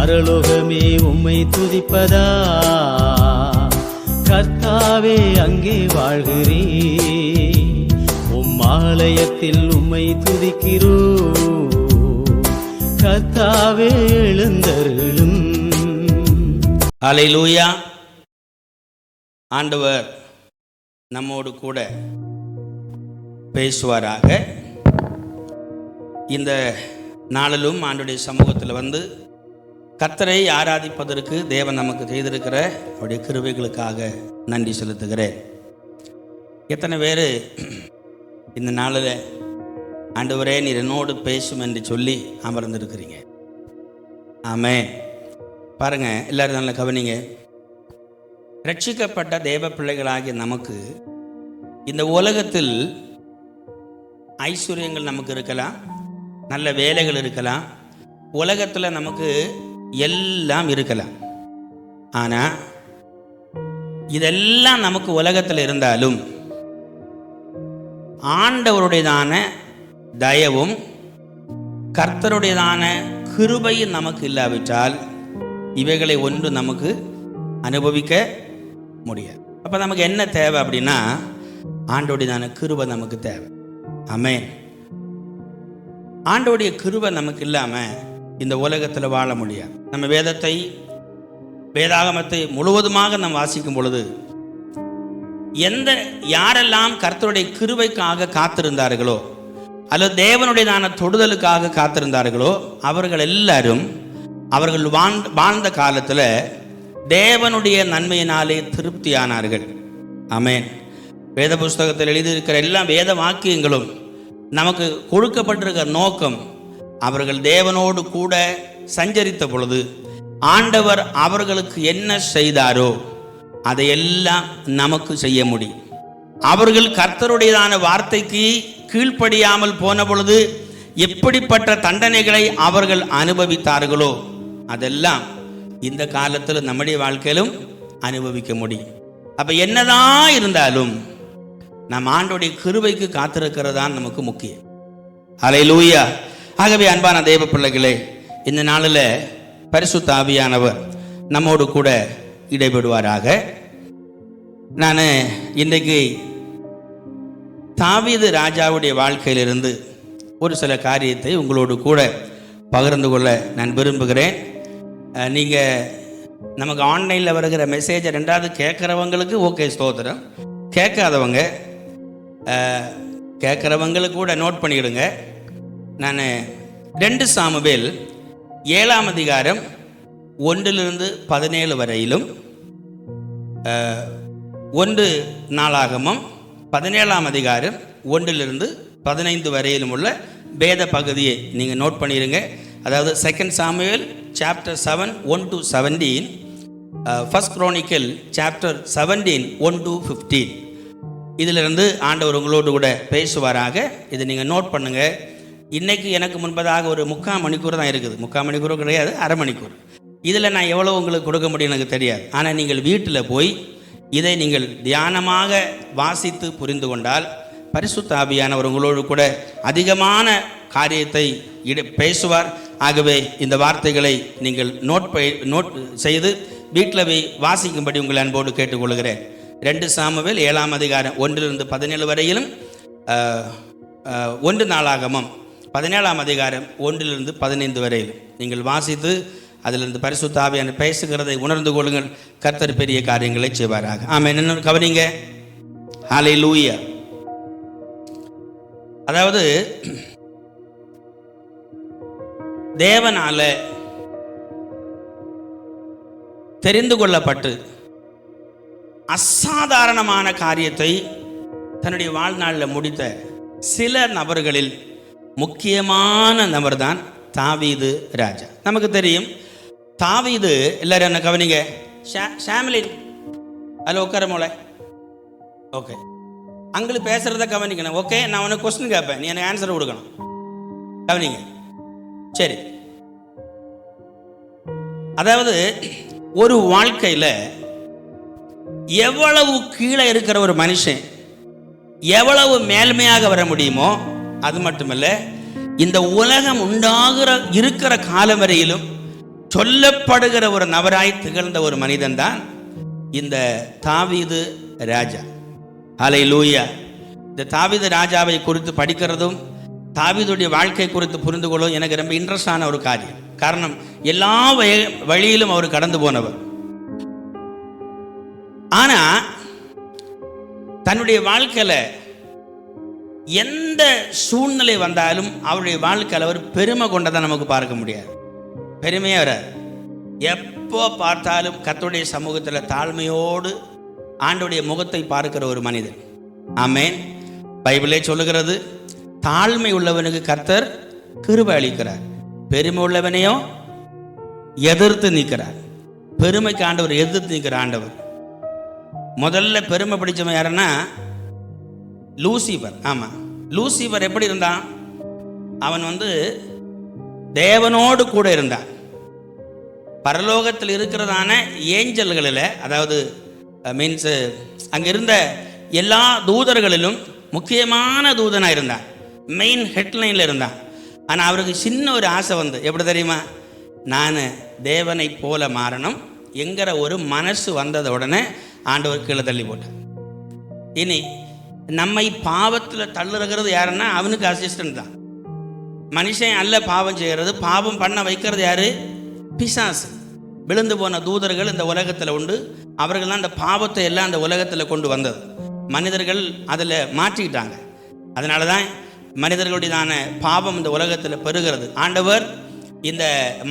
பரலோகமே உம்மை துதிப்பதா, கர்த்தாவே அங்கே வாழ்கிறே, உம் ஆலயத்தில் உம்மை துதிக்கிறோ, கர்த்தாவே எழுந்தருளும். அல்லேலூயா. ஆண்டவர் நம்மோடு கூட பேசுவாராக. இந்த நாளிலும் ஆண்டுடைய சமூகத்தில் வந்து கர்த்தரை ஆராதிப்பதற்கு தேவன் நமக்கு செய்திருக்கிற அவருடைய கிருபைகளுக்காக நன்றி செலுத்துகிறேன். எத்தனை பேர் இந்த நாளில் ஆண்டவரே நீர் என்னோடு பேசும் என்று சொல்லி அமர்ந்திருக்கிறீங்க? ஆமென். பாருங்க, எல்லாரும் நல்லா கவனிங்க. ரட்சிக்கப்பட்ட தேவ பிள்ளைகளாகிய நமக்கு இந்த உலகத்தில் ஐஸ்வர்யங்கள் நமக்கு இருக்கலாம், நல்ல வேலைகள் இருக்கலாம், உலகத்தில் நமக்கு எல்லாம் இருக்கலாம். ஆனால் இதெல்லாம் நமக்கு உலகத்தில் இருந்தாலும் ஆண்டவருடையதான தயவும் கர்த்தருடையதான கிருபையும் நமக்கு இல்லாவிட்டால் இவைகளை ஒன்று நமக்கு அனுபவிக்க முடியாது. அப்போ நமக்கு என்ன தேவை அப்படின்னா, ஆண்டவருடையதான கிருபை நமக்கு தேவை. ஆமென். ஆண்டவருடைய கிருபை நமக்கு இல்லாமல் இந்த உலகத்தில் வாழ முடியாது. நம்ம வேதாகமத்தை முழுவதுமாக நாம் வாசிக்கும் பொழுது யாரெல்லாம் கர்த்தருடைய கிருபைக்காக காத்திருந்தார்களோ அல்லது தேவனுடையதான தொடுதலுக்காக காத்திருந்தார்களோ அவர்கள் எல்லாரும் அவர்கள் வாழ்ந்த காலத்தில் தேவனுடைய நன்மையினாலே திருப்தியானார்கள். ஆமென். வேத புஸ்தகத்தில் எழுதியிருக்கிற எல்லா வேத வாக்கியங்களும் நமக்கு கொடுக்கப்பட்டிருக்கிற நோக்கம், அவர்கள் தேவனோடு கூட சஞ்சரித்த பொழுது ஆண்டவர் அவர்களுக்கு என்ன செய்தாரோ அதையெல்லாம் நமக்கு செய்ய முடியும். அவர்கள் கர்த்தருடையதான வார்த்தைக்கு கீழ்ப்படியாமல் போன பொழுது எப்படிப்பட்ட தண்டனைகளை அவர்கள் அனுபவித்தார்களோ அதெல்லாம் இந்த காலத்தில் நம்முடைய வாழ்க்கையிலும் அனுபவிக்க முடியும். அப்ப என்னதான் இருந்தாலும் நம் ஆண்டோடைய கிருபைக்கு காத்திருக்கிறதான் நமக்கு முக்கியம். அல்லேலூயா. ஆகவே அன்பான தேவ பிள்ளைகளே, இந்த நாளில் பரிசுத்த ஆவியானவர் நம்மோடு கூட இடைபெறுவாராக. நான் இன்றைக்கு தாவீது ராஜாவுடைய வாழ்க்கையிலிருந்து ஒரு சில காரியத்தை உங்களோடு கூட பகிர்ந்து கொள்ள நான் விரும்புகிறேன். நீங்கள் நமக்கு ஆன்லைனில் வருகிற மெசேஜை ரெண்டாவது கேட்குறவங்களுக்கு ஓகே, ஸ்தோத்திரம். கேட்குறவங்களுக்கு கூட நோட் பண்ணிவிடுங்க. நான் 2 சாமுவேல் 7ஆம் அதிகாரம் 1-17 வரையிலும் 1 நாளாகமம் 17ஆம் அதிகாரம் 1-15 வரையிலும் உள்ள வேத பகுதியை நீங்கள் நோட் பண்ணிடுங்க. அதாவது 2 சாமுவேல் சாப்டர் 7 1-17, 1 Chronicle சாப்டர் 17 1-15. இதிலிருந்து ஆண்டவர் உங்களோடு கூட பேசுவாராக. இதை நீங்கள் நோட் பண்ணுங்கள். இன்றைக்கி எனக்கு முன்பதாக ஒரு 3/4 மணிக்கூர் தான் இருக்குது. 3/4 மணிக்கூர் கிடையாது, அரை மணிக்கூர். இதில் நான் எவ்வளோ உங்களுக்கு கொடுக்க முடியும் எனக்கு தெரியாது. ஆனால் நீங்கள் வீட்டில் போய் இதை நீங்கள் தியானமாக வாசித்து புரிந்து கொண்டால் பரிசுத்த ஆவியானவர் உங்களோடு கூட அதிகமான காரியத்தை பேசுவார். ஆகவே இந்த வார்த்தைகளை நீங்கள் நோட் செய்து வீட்டில் போய் வாசிக்கும்படி உங்கள் அன்போடு கேட்டுக்கொள்கிறேன். 2 சாமுவேல் 7ஆம் அதிகாரம் 1-17 வரையிலும் 1 நாளாகமம் 17ஆம் அதிகாரம் 1-15 வரையிலும் நீங்கள் வாசித்து அதிலிருந்து பரிசுத்த ஆவியானவர் பேசுகிறதை உணர்ந்து கொள்ளுங்கள். கர்த்தர் பெரிய காரியங்களை செய்வாராக. ஆமென். என்ன கவனிங்க. ஹல்லேலூயா. அதாவது தேவனால தெரிந்து கொள்ளப்பட்டு அசாதாரணமான காரியத்தை தன்னுடைய வாழ்நாளில் முடித்த சில நபர்களில் முக்கியமான நபர் தான் தாவீது ராஜா. நமக்கு தெரியும் தாவீது. எல்லாரும் என்ன கவனிங்க. ஷாமிலின் அதில் உட்கார மோளை. ஓகே, அங்களுக்கு பேசுகிறத கவனிக்கணும். ஓகே, நான் உனக்கு கொஸ்டின் கேட்பேன், நீ எனக்கு ஆன்சர் கொடுக்கணும். கவனிங்க. சரி, அதாவது ஒரு வாழ்க்கையில் எவ்வளவு கீழே இருக்கிற ஒரு மனுஷன் எவ்வளவு மேல்மையாக வர முடியுமோ அது மட்டுமல்ல, இந்த உலகம் இருக்கிற காலம் வரையிலும் சொல்லப்படுகிற ஒரு நபராய் திகழ்ந்த ஒரு மனிதன் தான் இந்த தாவீது ராஜா. ஹல்லேலூயா. இந்த தாவீது ராஜாவை குறித்து படிக்கிறதும் தாவீதுடைய வாழ்க்கை குறித்து புரிந்து கொள்வதும் எனக்கு ரொம்ப இன்ட்ரெஸ்டான ஒரு காரியம். காரணம், எல்லா வழியிலும் அவர் கடந்து போனவர். ஆனா தன்னுடைய வாழ்க்கையில எந்த சூழ்நிலை வந்தாலும் அவருடைய வாழ்க்கையில் அவர் பெருமை கொண்டதை நமக்கு பார்க்க முடியாது. பெருமையே வராது. எப்போ பார்த்தாலும் கர்த்தருடைய சமூகத்தில் தாழ்மையோடு ஆண்டவருடைய முகத்தை பார்க்கிற ஒரு மனிதன். ஆமென். பைபிளே சொல்லுகிறது, தாழ்மை உள்ளவனுக்கு கர்த்தர் கிருபை அளிக்கிறார், பெருமை உள்ளவனையும் எதிர்த்து நிற்கிறார். பெருமைக்கு ஆண்டவர் எதிர்த்து நிற்கிற ஆண்டவர். முதல்ல பெருமை பிடிச்சவன் யாருன்னா லூசிபர். ஆமா, லூசிபர் எப்படி இருந்தான்? அவன் தேவனோடு கூட இருந்தான். பரலோகத்தில் இருக்கிறதான ஏஞ்சல்களில், அதாவது மீன்ஸ் அங்கே இருந்த எல்லா தூதர்களிலும் முக்கியமான தூதனாக இருந்தான். மெயின் ஹெட்லைனில் இருந்தான். ஆனால் அவருக்கு சின்ன ஒரு ஆசை எப்படி தெரியுமா? நான் தேவனை போல மாறணும் என்கிற ஒரு மனசு வந்தத உடனே ஆண்டவர் கீழே தள்ளி போட்டார். இனி நம்மை பாவத்தில் தள்ளுறது யாருன்னா அவனுக்கு அசிஸ்டன்ட் தான். மனுஷன் அல்ல பாவம் செய்கிறது, பாவம் பண்ண வைக்கிறது யாரு? பிசாசு. விழுந்து போன தூதர்கள் இந்த உலகத்தில் உண்டு. அவர்கள் தான் அந்த பாவத்தை எல்லாம் அந்த உலகத்தில் கொண்டு வந்தது. மனிதர்கள் அதில் மாற்றிக்கிட்டாங்க. அதனால தான் மனிதர்களுடையதான பாவம் இந்த உலகத்தில் பெருகிறது. ஆண்டவர் இந்த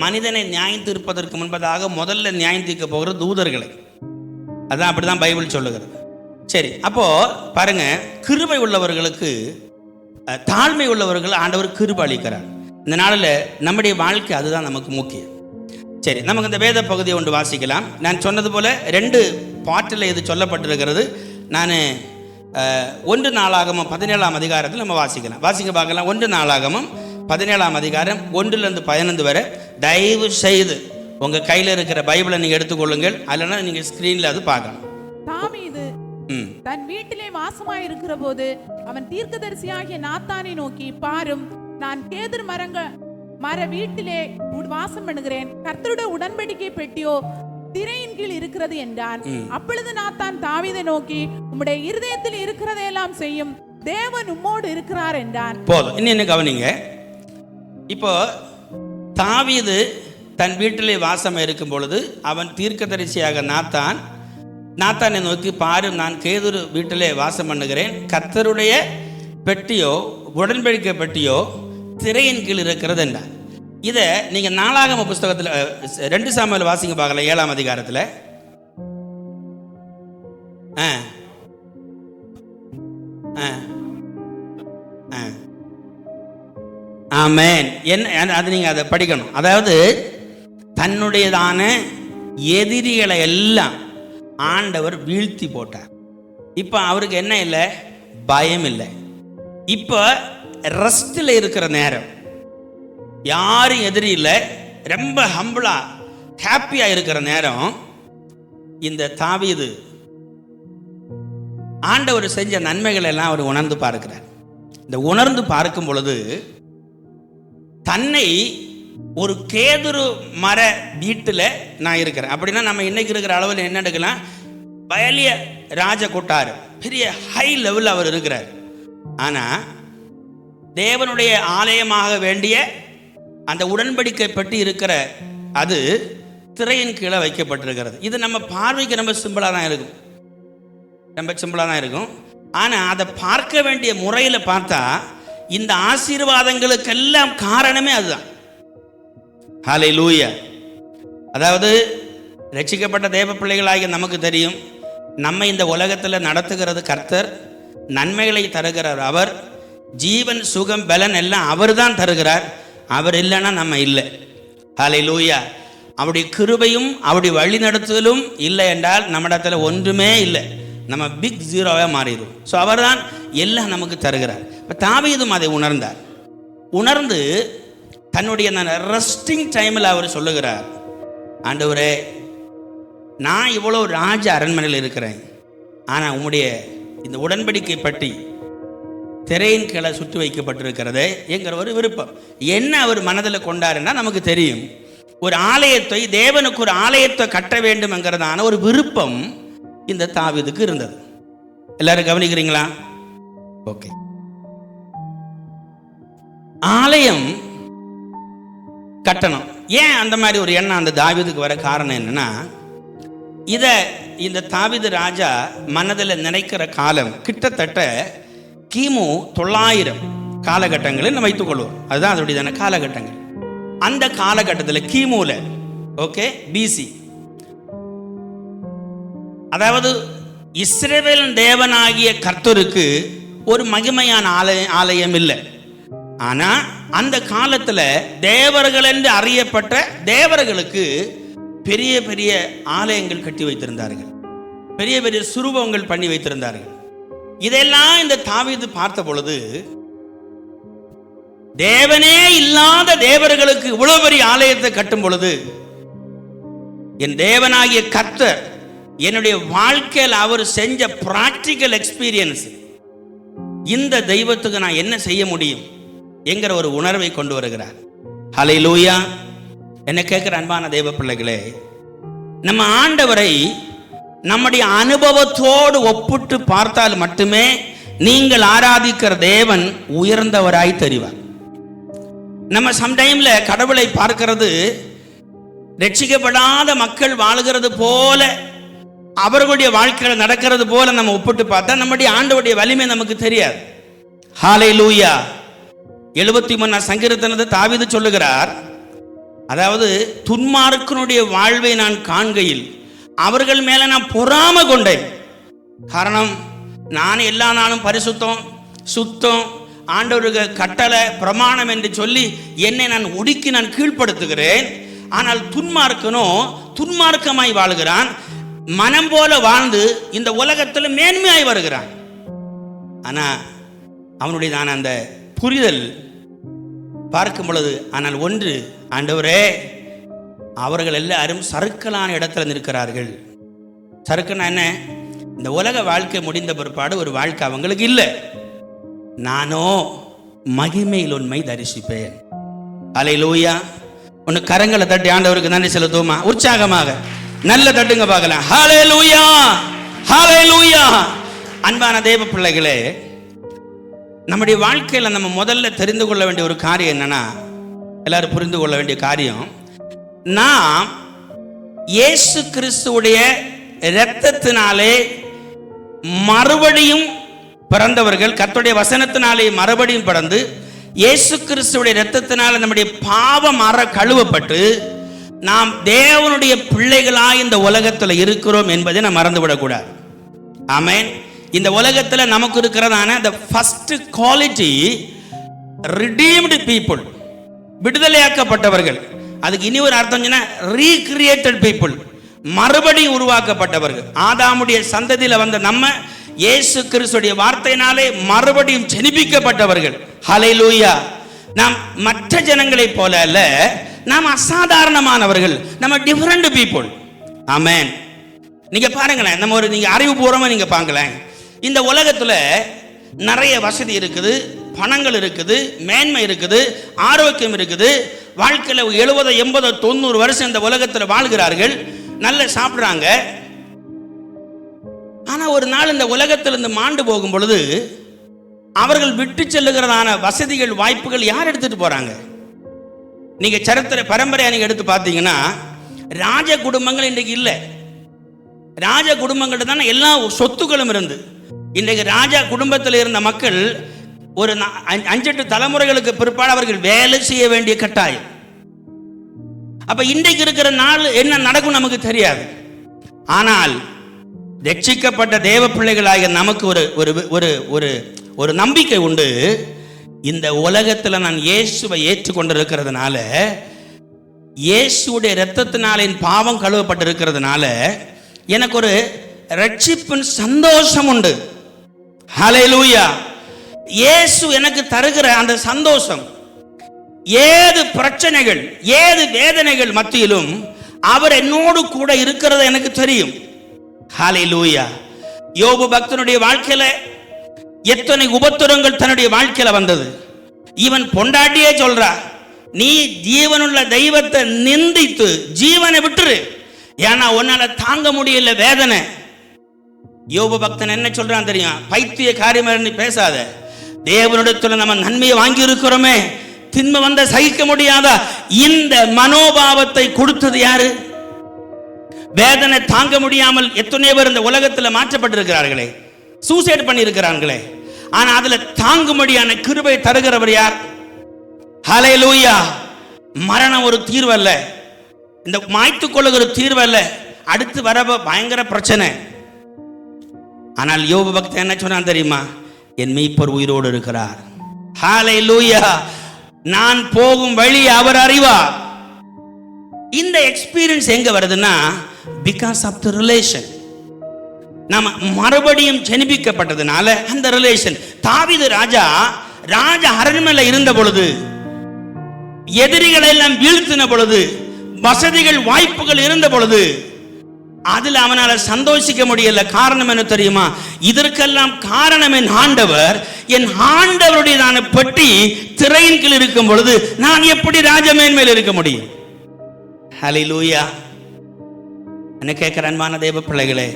மனிதனை நியாயம் தீர்ப்பதற்கு முன்பதாக முதல்ல நியாயம் தீர்க்க போகிற தூதர்களை. அதான் அப்படி தான் பைபிள் சொல்லுகிறது. சரி, அப்போ பாருங்க, கிருபை உள்ளவர்களுக்கு, தாழ்மை உள்ளவர்கள் ஆண்டவர் கிருபை அளிக்கிறார். இந்த நாளில் நம்முடைய வாழ்க்கை அதுதான் நமக்கு முக்கியம். சரி, நமக்கு இந்த வேத பகுதியை ஒன்று வாசிக்கலாம். நான் சொன்னது போல 2 பாட்டில் இது சொல்லப்பட்டிருக்கிறது. நான் 1 நாளாகமம் 17ஆம் அதிகாரத்தில் நம்ம வாசிக்க பார்க்கலாம். 1 நாளாகமம் 17ஆம் அதிகாரம் 1லிருந்து 15 வரை. தயவு செய்து உங்கள் கையில் இருக்கிற பைபிளை நீங்கள் எடுத்துக்கொள்ளுங்கள். அல்லனா நீங்கள் ஸ்க்ரீனில் அது பார்க்கணும். தாவீது தன் வீட்டிலே வாசமாயிருக்கிற போது அவன் தீர்க்கதரிசியாகிய நாத்தானை நோக்கி, பாரும், நான் கேதுரு மர வீட்டிலே வாசம் பண்ணுகிறேன். கர்த்தருடைய உடன்படிக்கை பெட்டியோ திரையின் கீழ் இருக்கிறது என்றான். அப்பொழுது நாத்தான் தாவீதை நோக்கி, உம்முடைய இருதயத்தில் இருக்கிறதையெல்லாம் செய்யும் தேவன் உம்மோடு இருக்கிறார் என்றான். போதும், இன்னும் கவனிங்க. இப்போ தாவீது தன் வீட்டிலே வாசம் இருக்கும் பொழுது அவன் தீர்க்கதரிசியாக நாத்தானை நோக்கி, பாரு, நான் கேதுரு வீட்டிலே வாசம் பண்ணுகிறேன். கர்த்தருடைய பெட்டியோ உடன்படிக்கை பெட்டியோ திரையின் கீழ் இருக்கிறது என்றார். இதை நீங்க நாளாகம புஸ்தகத்தில் 2 சாமுவேல் வாசிங்க பார்க்கலாம், 7ஆம் அதிகாரத்தில். ஆமென். என்ன அது நீங்க அதை படிக்கணும். அதாவது தன்னுடையதான எதிரிகளை எல்லாம் ஆண்டவர் வீழ்த்தி போட்டார். இப்ப அவருக்கு என்ன இல்லை? பயம் இல்லை. இப்ப ரெஸ்டில் இருக்கிற நேரம், யாரும் எதிரி இல்லை, ரொம்ப ஹம்பிளா ஹாப்பியா இருக்கிற நேரம். இந்த தாவீது ஆண்டவர் செஞ்ச நன்மைகள் எல்லாம் அவர் உணர்ந்து பார்க்கிறார். இந்த உணர்ந்து பார்க்கும் பொழுது தன்னை ஒரு கேதுரு மர வீட்டில் நான் இருக்கிறேன் அப்படின்னா, நம்ம இன்னைக்கு இருக்கிற அளவில் என்ன எடுக்கலாம்? பயலிய ராஜ கொட்டாரு, பெரிய ஹை லெவலில் அவர் இருக்கிறார். ஆனால் தேவனுடைய ஆலயமாக வேண்டிய அந்த உடன்படிக்கை பற்றி இருக்கிற அது திரையின் கீழே வைக்கப்பட்டிருக்கிறது. இது நம்ம பார்வைக்கு ரொம்ப சிம்பிளாக தான் இருக்கும், ரொம்ப சிம்பிளாக தான் இருக்கும். ஆனால் அதை பார்க்க வேண்டிய முறையில் பார்த்தா இந்த ஆசீர்வாதங்களுக்கெல்லாம் காரணமே அதுதான். ஹல்லேலூயா. அதாவது ரட்சிக்கப்பட்ட தேவ பிள்ளைகளாகிய நமக்கு தெரியும், நம்ம இந்த உலகத்தில் நடத்துகிறது கர்த்தர், நன்மைகளை தருகிறார் அவர், ஜீவன் சுகம் பலன் எல்லாம் அவர் தான் தருகிறார். அவர் இல்லைன்னா நம்ம இல்லை. ஹல்லேலூயா. அவருடைய கிருபையும் அவருடைய வழி நடத்துதலும் இல்லை என்றால் நம்மிடத்துல ஒன்றுமே இல்லை, நம்ம பிக் ஜீரோவாக மாறிடும். ஸோ அவர் தான் எல்லாம் நமக்கு தருகிறார். இப்போ தாவீதும் அதை உணர்ந்தார். உணர்ந்து தன்னுடைய ரெஸ்டிங் டைமில் அவர் சொல்லுகிறார், ஆண்டவரே, நான் இவ்வளோ ராஜ அரண்மனையில் இருக்கிறேன், ஆனால் உம்முடைய இந்த உடன்படிக்கை பற்றி திரையின் கீழே சுற்றி வைக்கப்பட்டிருக்கிறதே என்கிற ஒரு விருப்பம். என்ன அவர் மனதில் கொண்டாருன்னா நமக்கு தெரியும். ஒரு ஆலயத்தை, தேவனுக்கு ஒரு ஆலயத்தை கட்ட வேண்டும் என்கிறதான ஒரு விருப்பம் இந்த தாவீதுக்கு இருந்தது. எல்லாரும் கவனிக்கிறீங்களா? ஓகே. ஆலயம் கட்டணும். ஏன் அந்த மாதிரி ஒரு எண்ணம் அந்த தாவீதுக்கு வர காரணம் என்னன்னா, இந்த தாவீது ராஜா மனதில் நினைக்கிற காலம் கிட்டத்தட்ட கிமு 900 காலகட்டங்களில் நம்ம வைத்துக் கொள்வோம். அதுதான் அதனுடைய காலகட்டங்கள். அந்த காலகட்டத்தில் கிமுல, ஓகே, பிசி, அதாவது இஸ்ரவேல் தேவனாகிய கர்த்தருக்கு ஒரு மகிமையான ஆலயம் இல்லை. ஆனா அந்த காலத்துல தேவர்கள் என்று அறியப்பட்ட தேவர்களுக்கு பெரிய பெரிய ஆலயங்கள் கட்டி வைத்திருந்தார்கள், பெரிய பெரிய சுரூபங்கள் பண்ணி வைத்திருந்தார்கள். இதெல்லாம் இந்த தாவீது பார்த்த பொழுது, தேவனே இல்லாத தேவர்களுக்கு இவ்வளவு பெரிய ஆலயத்தை கட்டும் பொழுது, என் தேவனாகிய கர்த்தர் என்னுடைய வாழ்க்கையில் அவர் செஞ்ச பிராக்டிக்கல் எக்ஸ்பீரியன்ஸ், இந்த தெய்வத்துக்கு நான் என்ன செய்ய முடியும் என்கிற ஒரு உணர்வை கொண்டு வருகிறார். ஹல்லேலூயா. என்ன கேட்கிற அன்பான தேவ பிள்ளைகளே, நம்ம ஆண்டவரை நம்முடைய அனுபவத்தோடு ஒப்பிட்டு பார்த்தால் மட்டுமே நீங்கள் ஆராதிக்கிற தேவன் உயர்ந்தவராய் தெரிவார். நம்ம சம்டைம்ல கடவுளை பார்க்கிறது ரட்சிக்கப்படாத மக்கள் வாழுகிறது போல, அவர்களுடைய வாழ்க்கையில் நடக்கிறது போல நம்ம ஒப்பிட்டு பார்த்தா நம்முடைய ஆண்டவருடைய வலிமை நமக்கு தெரியாது. ஹல்லேலூயா. 73 சங்கீதத்தினது தாவீது சொல்லுகிறார், அதாவது துன்மார்க்கனுடைய வாழ்வை நான் காண்கையில் அவர்கள் மேல நான் பொறாமை கொண்டேன். காரணம், நான் எல்லா நாளும் பரிசுத்தம் சுத்தம் ஆண்டவருக்கு கட்டளை பிரமாணம் என்று சொல்லி என்னை நான் ஒடுக்கி நான் கீழ்ப்படுத்துகிறேன். ஆனால் துன்மார்க்கனோ துன்மார்க்கமாய் வாழ்கிறான், மனம் போல வாழ்ந்து இந்த உலகத்தில் மேன்மையாய் வருகிறான். ஆனா அவனுடைய அந்த புரிதல் பார்க்கும் பொழுது, ஆனால் ஒன்று, ஆண்டவரே அவர்கள் எல்லாரும் சறுக்கலான இடத்துல நிற்கிறார்கள். சறுக்குனா என்ன? இந்த உலக வாழ்க்கை முடிந்த பிற்பாடு ஒரு வாழ்க்கை அவங்களுக்கு இல்லை. நானோ மகிமையில் உண்மை தரிசிப்பேன். ஹல்லேலூயா. ஒன்னு கரங்களை தட்டி ஆண்டவருக்கு நன்றி செலுத்துவோமா? உற்சாகமாக நல்ல தட்டுங்க பார்க்கலாம். ஹல்லேலூயா, ஹல்லேலூயா. அன்பான தேவ பிள்ளைகளே, நம்முடைய வாழ்க்கையில் நம்ம முதல்ல தெரிந்து கொள்ள வேண்டிய ஒரு காரியம் என்னன்னா, எல்லாரும் புரிந்து கொள்ள வேண்டிய காரியம், நாம் இயேசு கிறிஸ்துவுடைய இரத்தத்தினாலே மறுபடியும் பிறந்தவர்கள், கர்த்தருடைய வசனத்தினாலே மறுபடியும் பிறந்து இயேசு கிறிஸ்துவுடைய இரத்தத்தினால நம்முடைய பாவம் கழுவப்பட்டு நாம் தேவனுடைய பிள்ளைகளாய் இந்த உலகத்தில் இருக்கிறோம் என்பதை நாம் மறந்துவிடக்கூடாது. ஆமென். இந்த உலகத்தில் நமக்கு இருக்கிறதான the first quality redeemed people, விடுதலையாக்கப்பட்டவர்கள். அதுக்கு இனி ஒரு அர்த்தம் சொன்னா recreated people, மறுபடியும் உருவாக்கப்பட்டவர்கள். ஆதாமுடைய சந்ததியில் வந்த நம்ம இயேசு கிறிஸ்துடைய வார்த்தையினாலே மறுபடியும் ஜெனிப்பிக்கப்பட்டவர்கள். ஹல்லேலூயா. நாம் மற்ற ஜனங்களை போல அல்ல, நாம் அசாதாரணமானவர்கள், நம்ம டிஃபரண்ட் பீப்புள். ஆமென். நீங்க பாருங்களேன், நம்ம நீங்க அறிவுபூர்வமா நீங்க பார்க்கலாம், இந்த உலகத்துல நிறைய வசதி இருக்குது, பணங்கள் இருக்குது, மேன்மை இருக்குது, ஆரோக்கியம் இருக்குது. வாழ்க்கையில் 70, 80, 90 வருஷம் இந்த உலகத்தில் வாழ்கிறார்கள், நல்ல சாப்பிட்றாங்க. ஆனா ஒரு நாள் இந்த உலகத்திலிருந்து மாண்டு போகும் பொழுது அவர்கள் விட்டு செல்லுகிறதான வசதிகள் வாய்ப்புகள் யார் எடுத்துட்டு போறாங்க? நீங்க சரித்திர பரம்பரையா நீங்க எடுத்து பார்த்தீங்கன்னா, ராஜ குடும்பங்கள் இன்றைக்கு இல்லை. ராஜ குடும்பங்கள்ட்ட தானே எல்லா சொத்துக்களும் இருந்து, இன்றைக்கு ராஜா குடும்பத்தில் இருந்த மக்கள் ஒரு 5-8 தலைமுறைகளுக்கு பிற்பாடு அவர்கள் வேலை செய்ய வேண்டிய கட்டாயம். அப்ப இன்றைக்கு இருக்கிற நாள் என்ன நடக்கும் நமக்கு தெரியாது. ஆனால் ரட்சிக்கப்பட்ட தேவ பிள்ளைகளாக நமக்கு ஒரு ஒரு ஒரு ஒரு நம்பிக்கை உண்டு. இந்த உலகத்தில் நான் இயேசுவை ஏற்றுக்கொண்டிருக்கிறதுனால, இயேசுடைய இரத்தத்தினால என் பாவம் கழுவப்பட்டிருக்கிறதுனால எனக்கு ஒரு ரட்சிப்பின் சந்தோஷம் உண்டு. ஹல்லேலூயா. இயேசு எனக்கு தருகிற அந்த சந்தோஷம், ஏது பிரச்சனைகள் ஏது வேதனைகள் மத்தியிலும் அவர் என்னோடு கூட இருக்கிறது எனக்கு தெரியும். ஹல்லேலூயா. யோபு பக்தனுடைய வாழ்க்கையில எத்தனை உபத்திரங்கள் தன்னுடைய வாழ்க்கையில வந்தது. இவன் பொண்டாட்டியே சொல்றா, நீ ஜீவனுள்ள தெய்வத்தை நிந்தித்து ஜீவனை விட்டுரு. ஏன்னா உன்னால தாங்க முடியல வேதனை. யோபு பக்தன் என்ன சொல்றான் தெரியும்? பைத்திய காரியம் பேசாத, தேவனிடத்துல நம்ம நன்மையை வாங்கி இருக்கிறோமே, தின்மை வந்த சகிக்க முடியாத இந்த மனோபாவத்தை கொடுத்தது யாரு? வேதனை தாங்க முடியாமல் எத்தனையோ பேர் இந்த உலகத்தில் மாற்றப்பட்டிருக்கிறார்களே, சூசைட் பண்ணியிருக்கிறார்களே. ஆனா அதுல தாங்கும்படியான கிருபை தருகிறவர் யார்? ஹல்லேலூயா. மரணம் ஒரு தீர்வு அல்ல, இந்த மாய்த்துக் கொள்ளுகிற தீர்வு அல்ல, அடுத்து வர பயங்கர பிரச்சனை. ஆனால் யோபு பக்தன் என்ன சொன்னான் தெரியுமா? என் மீட்பர் உயிரோடு இருக்கிறார். ஹல்லேலூயா. நான் போகும் வழி அவர் அறிவார். இந்த எக்ஸ்பீரியன்ஸ் எங்க வருதுன்னா, பிகாஸ் ஆஃப் தி ரிலேஷன். நாம மறுபடியும் ஜெனிபிக்கப்பட்டதுனால அந்த ரிலேஷன். தாவீது ராஜா அரண்மனையில் இருந்த பொழுது, எதிரிகளை எல்லாம் வீழ்த்தின பொழுது, வசதிகள் வாய்ப்புகள் இருந்த பொழுது, அதில் அவனால சந்தோஷிக்க முடியல. காரணம் என்ன தெரியுமா? இதற்கெல்லாம் காரணம் என் ஆண்டவர். என் ஆண்டவருடைய பெட்டி திரையின் கீழ் இருக்கும் பொழுது நான் எப்படி ராஜமேன்மையில் இருக்க முடியும்? ஹல்லேலூயா. என்ன கேட்கிற அன்பான தேவ பிள்ளைகளே,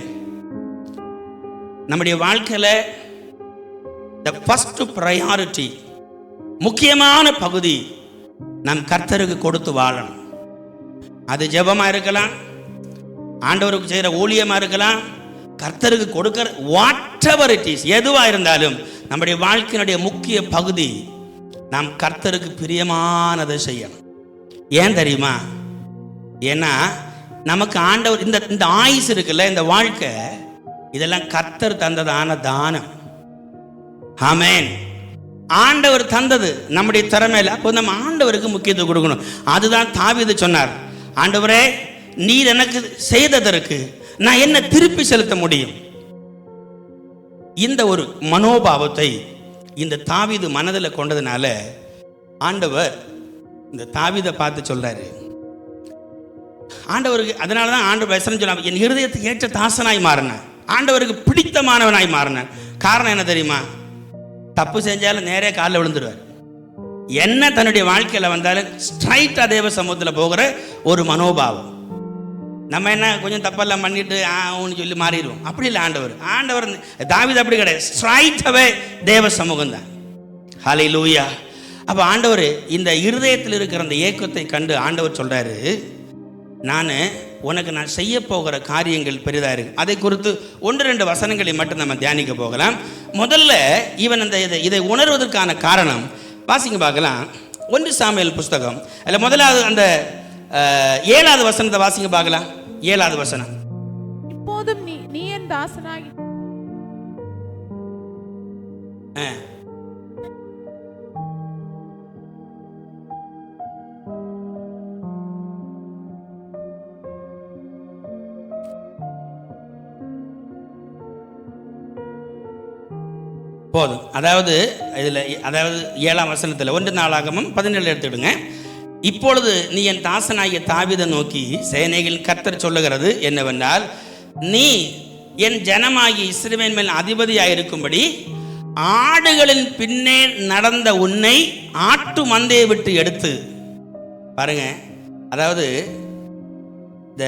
நம்முடைய வாழ்க்கையில the first priority, முக்கியமான பகுதி, நாம் கர்த்தருக்கு கொடுத்து வாழணும். அது ஜெபமா இருக்கலாம், ஆண்டவருக்கு செய்கிற ஊழியமா இருக்கலாம், கர்த்தருக்கு கொடுக்கிற வாட்எவர் இட் இஸ், எதுவா இருந்தாலும் நம்முடைய வாழ்க்கையினுடைய முக்கிய பகுதி நாம் கர்த்தருக்கு பிரியமானதை செய்யணும். ஏன் தெரியுமா? ஏன்னா நமக்கு ஆண்டவர் இந்த ஆயுசு இருக்குல்ல, இந்த வாழ்க்கை, இதெல்லாம் கர்த்தர் தந்ததான தானம். ஆமென். ஆண்டவர் தந்தது நம்முடைய திறமையில. அப்போ நம்ம ஆண்டவருக்கு முக்கியத்துவம் கொடுக்கணும். அதுதான் தாவீது சொன்னார், ஆண்டவரே நீர் எனக்கு செய்ததற்கு நான் என்ன திருப்பி செலுத்த முடியும்? இந்த ஒரு மனோபாவத்தை இந்த தாவீது மனதில் கொண்டதுனால ஆண்டவர் இந்த தாவீதை பார்த்து சொல்றாரு. ஆண்டவருக்கு அதனால தான் ஆண்டவர் வசனம் சொன்னார், என் இருதயத்துக்கு ஏற்ற தாசனாய் மாறினேன், ஆண்டவருக்கு பிடித்தமானவனாய் மாறினேன். காரணம் என்ன தெரியுமா? தப்பு செஞ்சாலும் நேரே காலில் விழுந்துருவார். என்ன தன்னுடைய வாழ்க்கையில் வந்தாலும் ஸ்ட்ரைட்டா தேவ சமூகத்தில் போகிற ஒரு மனோபாவம். நம்ம என்ன கொஞ்சம் தப்பெல்லாம் பண்ணிட்டு அவனு சொல்லி மாறிடுவோம். அப்படி இல்லை ஆண்டவர் தாவீது அப்படி கிடையாது, ஸ்ட்ரைட் அவே தேவ சமூகம் தான். ஹல்லேலூயா. அப்போ ஆண்டவர் இந்த இருதயத்தில் இருக்கிற அந்த ஏக்கத்தை கண்டு ஆண்டவர் சொல்றாரு, நான் செய்ய போகிற காரியங்கள் பெரிதாக இருக்கு. அதை குறித்து 1-2 வசனங்களை மட்டும் நம்ம தியானிக்க போகலாம். முதல்ல இவன் இதை உணர்வதற்கான காரணம் வாசிங்க பார்க்கலாம். 1 சாமுவேல் புஸ்தகம் அதில் முதலாவது அந்த 7வது வசனத்தை வாசிங்க பார்க்கலாம். 7வது வசனம். இப்போதும் நீ என் தாசனாகி போதும். அதாவது இதில் 7ஆம் வசனத்தில் 1 நாளாகமம் 17 எடுத்துடுங்க. இப்பொழுது நீ என் தாசனாகிய தாவீதை நோக்கி சேனைகளின் கர்த்தர் சொல்லுகிறது என்னவென்றால், நீ என் ஜனமாகி இஸ்ரவேல் மேல் அதிபதியாயிருக்கும்படி ஆடுகளின் பின்னே நடந்த உன்னை ஆட்டு மந்தையை விட்டு எடுத்து பாருங்க. அதாவது இந்த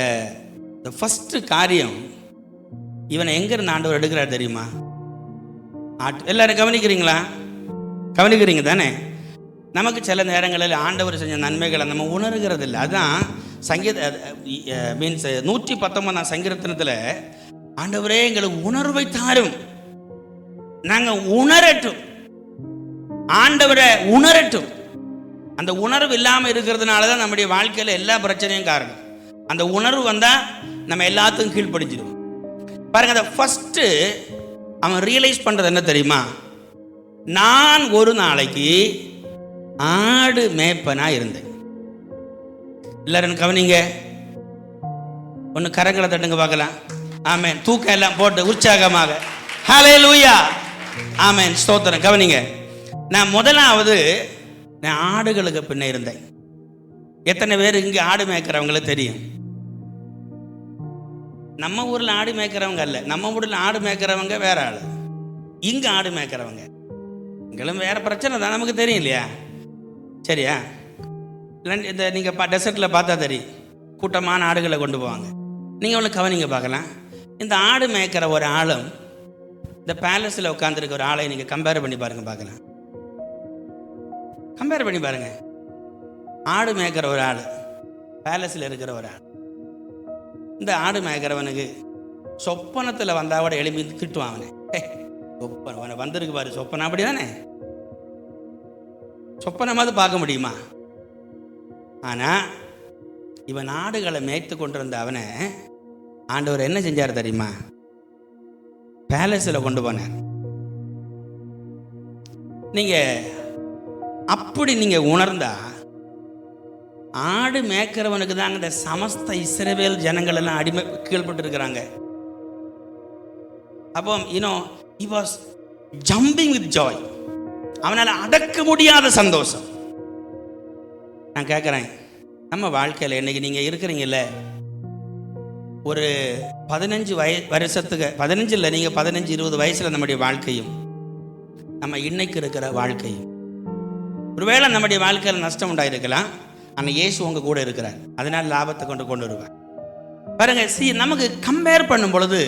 ஃபர்ஸ்ட் காரியம் இவனை எங்கிருந்து ஆண்டவர் எடுக்கிறார் தெரியுமா? எல்லாரும் கவனிக்கிறீங்க தானே? நமக்கு சில நேரங்களில் ஆண்டவர் செஞ்ச நன்மைகளை நம்ம உணர்கிறது இல்லை. அதுதான் சங்கீத மீன்ஸ் 119ஆம் சங்கீர்த்தனத்தில் ஆண்டவரே எங்களுக்கு உணர்வை தாரும், நாங்கள் உணரட்டும், ஆண்டவரை உணரட்டும். அந்த உணர்வு இல்லாமல் இருக்கிறதுனால தான் நம்முடைய வாழ்க்கையில் எல்லா பிரச்சனையும் காரணம். அந்த உணர்வு வந்தால் நம்ம எல்லாத்துக்கும் கீழ்ப்படிஞ்சிடும். பாருங்க, அதை ஃபஸ்ட்டு அவன் ரியலைஸ் பண்ணுறது என்ன தெரியுமா? நான் ஒரு நாளைக்கு ஆடு மேய்ப்பனாக இருந்தேன். எல்லாரும் கவனிங்க, ஒன்று கரங்களை தட்டுங்க பார்க்கலாம். ஆமென். தூக்கம் எல்லாம் போட்டு உற்சாகமாக ஹல்லேலூயா, ஆமென், ஸ்தோத்திரம். கவனிங்க, நான் முதலாவது ஆடுகளுக்கு பின்ன இருந்தேன். எத்தனை பேர் இங்கே ஆடு மேய்க்கிறவங்களுக்கு தெரியும்? நம்ம ஊரில் ஆடு மேய்க்கிறவங்க அல்ல, நம்ம ஊரில் ஆடு மேய்க்கிறவங்க வேற ஆள், இங்கே ஆடு மேய்க்கிறவங்க இங்களும் வேற பிரச்சனை தான், நமக்கு தெரியும் இல்லையா? சரியா? இந்த நீங்கள் டெசர்ட்டில் பார்த்தா தெரியும், கூட்டமான ஆடுகளை கொண்டு போவாங்க. நீங்கள் ஒன்று கவனிங்க பார்க்கலாம். இந்த ஆடு மேய்க்கிற ஒரு ஆளும் இந்த பேலஸில் உட்காந்துருக்க ஒரு ஆளை நீங்கள் கம்பேர் பண்ணி பாருங்க பார்க்கலாம். கம்பேர் பண்ணி பாருங்க. ஆடு மேய்க்கிற ஒரு ஆள், பேலஸில் இருக்கிற ஒரு ஆள். இந்த ஆடு மேய்க்கிறவனுக்கு சொப்பனத்தில் வந்தால் கூட எழுப்பி திட்டுவான் அவனை. சொப்பனை வந்திருக்கு பாரு, சொப்பனை அப்படி தானே, சொப்பனமாவது பார்க்க முடியுமா? ஆனால் இவன் ஆடுகளை மேய்த்து கொண்டிருந்த அவனை ஆண்டவர் என்ன செஞ்சார் தெரியுமா? பேலஸில் கொண்டு போனார். நீங்கள் அப்படி நீங்கள் உணர்ந்தா, ஆடு மேய்க்கிறவனுக்கு தாங்க இந்த சமஸ்த இஸ்ரவேல் ஜனங்கள் எல்லாம் அடிமை கீழ்பட்டு இருக்கிறாங்க. அப்போ he was jumping with joy. அவனால் அடக்க முடியாத சந்தோஷம். நான் கேட்குறேன், நம்ம வாழ்க்கையில் இன்னைக்கு நீங்கள் இருக்கிறீங்கல்ல, ஒரு 15 வருஷத்துக்கு 15 இல்லை, நீங்கள் 15-20 வயசில் நம்முடைய வாழ்க்கையும் நம்ம இன்னைக்கு இருக்கிற வாழ்க்கையும், ஒருவேளை நம்முடைய வாழ்க்கையில் நஷ்டம் உண்டாயிருக்கலாம். ஆனால் இயேசு உங்க கூட இருக்கிறார், அதனால் லாபத்தை கொண்டு வருவார். பாருங்க, நமக்கு கம்பேர் பண்ணும் பொழுது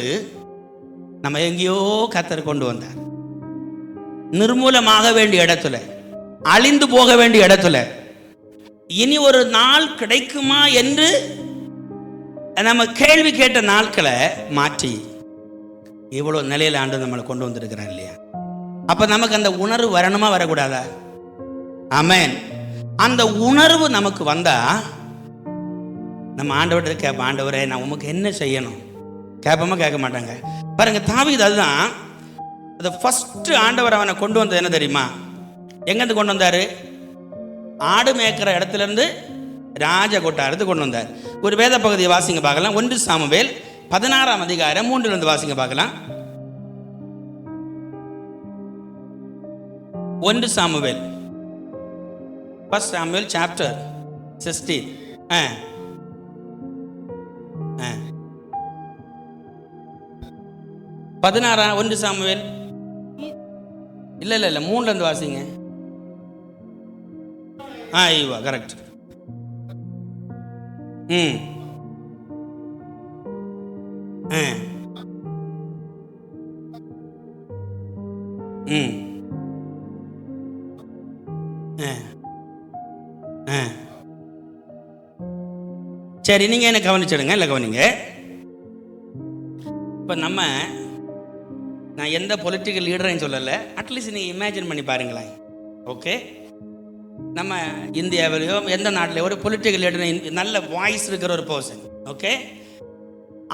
நம்ம எங்கேயோ கர்த்தர் கொண்டு வந்தார். நிர்மூலமாக வேண்டிய இடத்துல, அழிந்து போக வேண்டிய இடத்துல, இனி ஒரு நாள் கிடைக்குமா என்று நம்ம கேள்வி கேட்ட நாட்களை மாற்றி இவ்வளோ நிலையில் ஆண்டு நம்மளை கொண்டு வந்திருக்கிறார் இல்லையா? அப்போ நமக்கு அந்த உணர்வு வரணுமா வரக்கூடாதா? ஆமென். அந்த உணர்வு நமக்கு வந்தா நம்ம ஆண்டவர்கிட்ட கேட்போம், ஆண்டவரே நான் உமக்கு என்ன செய்யணும்? கேட்போமா? கேட்க மாட்டாங்க. பாருங்க, தாவீது அதுதான் அது ஃபர்ஸ்ட் ஆண்டவர் அவனை கொண்டு வந்தது என்ன தெரியுமா? எங்கேருந்து கொண்டு வந்தார்? ஆடு மேய்க்கிற இடத்துல இருந்து ராஜ கொட்டாரத்து கொண்டு வந்தார். ஒரு வேத பகுதியை வாசிங்க பார்க்கலாம். 1 சாமுவேல் 16ஆம் அதிகாரம் 3 வாசிங்க பார்க்கலாம். 1 சாமுவேல், 1 சாமுவேல் சாப்டர் 16. 1 சாமுவேல் இல்லை 3 வாசிங்க. ஐவா கரெக்ட். சரி, நீங்க என்ன கவனிச்சிடுங்க. இல்லை கவனிங்க. இப்போ நான் எந்த பொலிட்டிக்கல் லீடரையும் சொல்லலை, அட்லீஸ்ட் நீங்கள் இமேஜின் பண்ணி பாருங்களேன். ஓகே, நம்ம இந்தியாவிலையோ எந்த நாட்டிலையோ ஒரு பொலிட்டிக்கல் லீடர், நல்ல வாய்ஸ் இருக்கிற ஒரு பர்சன், ஓகே,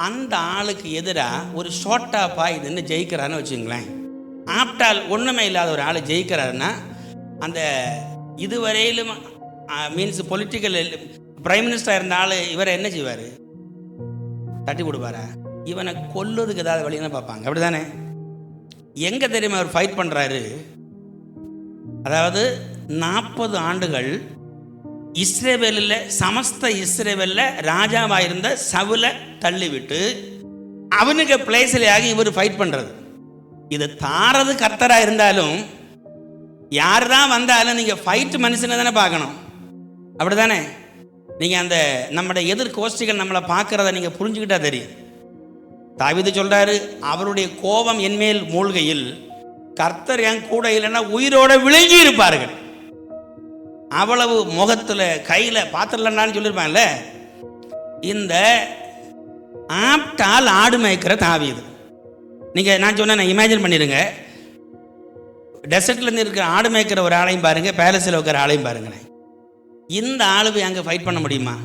அந்த ஆளுக்கு எதிராக ஒரு ஷார்ட்டா பாய் நின்று ஜெயிக்கிறான்னு வச்சுங்களேன். ஆப்டால் ஒன்றுமே இல்லாத ஒரு ஆள் ஜெயிக்கிறாருன்னா, அந்த இதுவரையிலும் மீன்ஸ் பொலிட்டிக்கல் பிரைம் மினிஸ்டராக இருந்த ஆள் இவரை என்ன செய்வார்? தட்டி கொடுப்பாரா? இவனை கொல்லுறதுக்கு ஏதாவது வழின்னு பார்ப்பாங்க, அப்படி தானே? எங்கே தெரியுமா அவர் ஃபைட் பண்ணுறாரு? அதாவது 40 ஆண்டுகள் இஸ்ரவேலில், சமஸ்த இஸ்ரவேலில் ராஜாவாக இருந்த சவுலை தள்ளிவிட்டு அவனுக்கு பிளேஸ்லையாக இவர் ஃபைட் பண்ணுறது. இது தாரது கர்த்தராக இருந்தாலும் யார் தான் வந்தாலும் நீங்கள் ஃபைட் மனுஷனை தானே பார்க்கணும், அப்படி தானே? நீங்கள் அந்த நம்முடைய எதிர்கோஷ்டிகள் நம்மளை பார்க்குறத நீங்கள் புரிஞ்சுக்கிட்டா தெரியும். தாவீது சொல்கிறாரு, அவருடைய கோபம் என்மேல் மூழ்கையில் கர்த்தர் என் கூட இல்லைன்னா உயிரோட விழுங்கி இருப்பார்கள். அவ்வளவு முகத்தில் கையில் பாத்திரலன்னு சொல்லியிருப்பாங்கல்ல. இந்த ஆப்டால் ஆடு மேய்க்கிற தாவீது, நீங்கள் நான் சொன்ன நான் இமேஜின் பண்ணிடுங்க. டெசர்ட்லேருந்து இருக்கிற ஆடு மேய்க்கிற ஒரு ஆளையும் பாருங்க, பேலஸில் இருக்கிற ஆளையும் பாருங்களேன். இந்த ஆளு போய் அங்கே ஃபைட் பண்ண முடியுமா?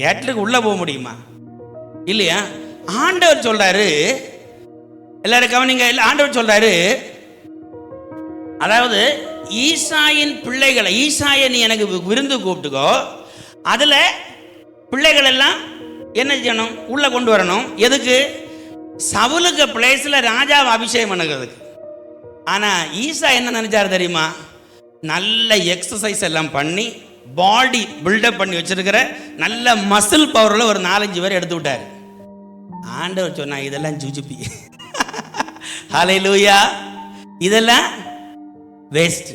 கேட்டுக்கு உள்ளே போக முடியுமா? இல்லையா? ஆண்டவர் சொல்றாரு, எல்லாரும் கவனிங்க. ஆண்டவர் சொல்றாரு, அதாவது ஈசாயின் பிள்ளைகளை, ஈசாயை நீ எனக்கு விருந்து கூப்பிட்டுக்கோ, அதில் பிள்ளைகள் எல்லாம் என்ன செய்யணும்? உள்ளே கொண்டு வரணும். எதுக்கு? சவுலுக்கு பிளேஸில் ராஜாவை அபிஷேகம் பண்ணுறதுக்கு. ஆனால் ஈசா என்ன நினைச்சாரு தெரியுமா? நல்ல எக்ஸசைஸ் எல்லாம் பண்ணி பாடி பில்டப் பண்ணி வச்சிருக்கிற நல்ல மசில் பவரில் ஒரு 4-5 பேர் எடுத்து விட்டார். ஆண்டவர் சொன்னா இதெல்லாம் ஜுஜுபி, ஹல்லேலூயா, இதெல்லாம் வேஸ்ட்.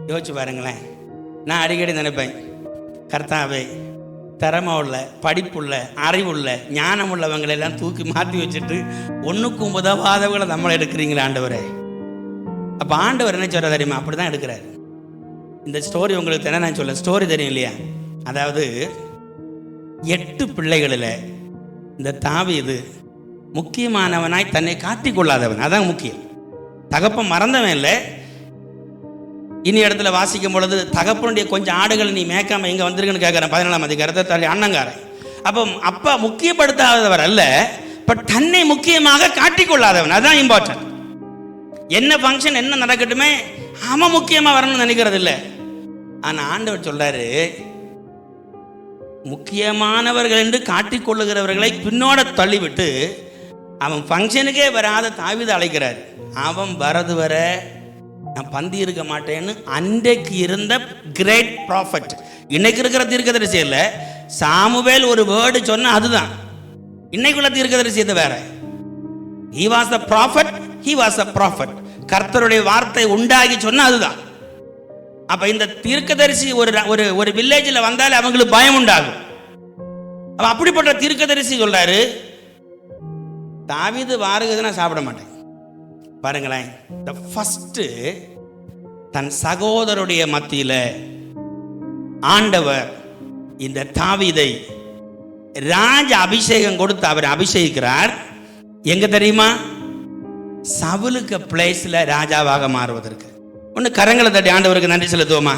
யோசிச்சு பாருங்களேன். நான் அடிக்கடி நினைப்பேன், கர்த்தாவே திறமை உள்ள, படிப்புள்ள, அறிவுள்ள, ஞானம் உள்ளவங்களெல்லாம் தூக்கி மாற்றி வச்சுட்டு ஒன்றுக்கும் உதவாதவங்களை நம்மளை எடுக்கிறீங்களா ஆண்டவரே? அப்போ ஆண்டவர் என்ன சொல்ற தெரியுமா? அப்படி தான் எடுக்கிறார். இந்த ஸ்டோரி உங்களுக்கு என்ன நான் சொல்ல, ஸ்டோரி தெரியும் இல்லையா? அதாவது 8 பிள்ளைகளில் இந்த தாவீது முக்கியமானவனாய் தன்னை காட்டிக்கொள்ளாதவன். அதான் முக்கியம். தகப்பன் மறந்தவன் இல்லை. இனி இடத்துல வாசிக்கும் பொழுது தகப்பனுடைய கொஞ்சம் ஆடுகள் நீ மேய்க்காம எங்கே வந்திருக்குன்னு கேட்குறேன். 14ஆம் அதிகாரத்தை தள்ளி அண்ணங்காரன். அப்போ அப்பா முக்கியப்படுத்தாதவர் அல்ல, பட் தன்னை முக்கியமாக காட்டிக்கொள்ளாதவன். அதுதான் இம்பார்ட்டன்ட். என்ன ஃபங்க்ஷன் என்ன நடக்கட்டுமே அவன் முக்கியமாக வரணும்னு நினைக்கிறது இல்லை. ஆனால் ஆண்டவர் சொல்றாரு, முக்கியமானவர்கள் என்று காட்டிக்கொள்ளுகிறவர்களை பின்னோட தள்ளிவிட்டு அவன் ஃபங்க்ஷனுக்கே வராத தாவீதை அழைக்கிறார். அவன் வரது வர நான் பந்தி இருக்க மாட்டேன்னு அன்றைக்கு இருந்த கிரேட் ப்ராஃபட். இன்னைக்கு இருக்கிற தீர்க்கதரிசி இல்லை, சாமுவேல் ஒரு வேர்டு சொன்ன அதுதான். இன்னைக்குள்ள தீர்க்கதரிசி இது வேற. he was the prophet, he was a prophet. கர்த்தருடைய வார்த்தை உண்டாகி சொன்ன அதுதான். அப்ப இந்த தீர்க்கதரிசி ஒரு வில்லேஜில் வந்தாலே அவங்களுக்கு பயம் உண்டாகும். அப்படிப்பட்ட தீர்க்கதரிசி சொல்றாரு, தாவீது வாருகுதுன்னா சாப்பிட மாட்டேன். பாருங்களேன், ஃபர்ஸ்ட் தன் சகோதரருடைய மத்தியில ஆண்டவர் இந்த தாவீதை ராஜ அபிஷேகம் கொடுத்து அவர் அபிஷேகிக்கிறார். எங்க தெரியுமா? சவுலுக்கு பிளேஸ்ல ராஜாவாக மாறுவதற்கு. ஒன்று கரங்களை தட்டி ஆண்டவருக்கு நன்றி செலுத்துவோமா?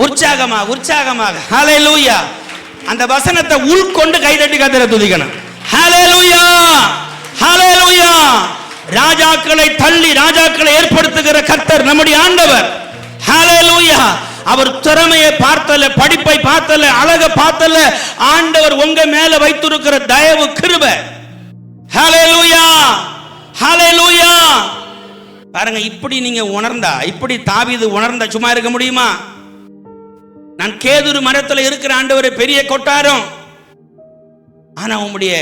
உற்சாகமாக ஹல்லேலூயா. அந்த வசனத்தை உள்கொண்டு கைதட்டி கர்த்தரை துதிக்கணும். ஹல்லேலூயா, ஹல்லேலூயா. ராஜாக்களை தள்ளி ராஜாக்களை ஏற்படுத்துகிற கர்த்தர் நம்முடைய ஆண்டவர். ஹல்லேலூயா. அவர் திறமையை பார்த்தல, படிப்பை பார்த்தல, அழகை பார்த்தல, ஆண்டவர் உங்க மேல வைத்திருக்கிற தயவு கிருபை. ஹல்லேலூயா, ஹல்லேலூயா. பாருங்க, இப்படி நீங்க உணர்ந்தா, இப்படி தாவீது உணர்ந்தா சும்மா இருக்க முடியுமா? நான் கேதுரு மரத்துல இருக்கிற ஆண்டவரே, பெரிய கொட்டாரம், ஆனா உம்முடைய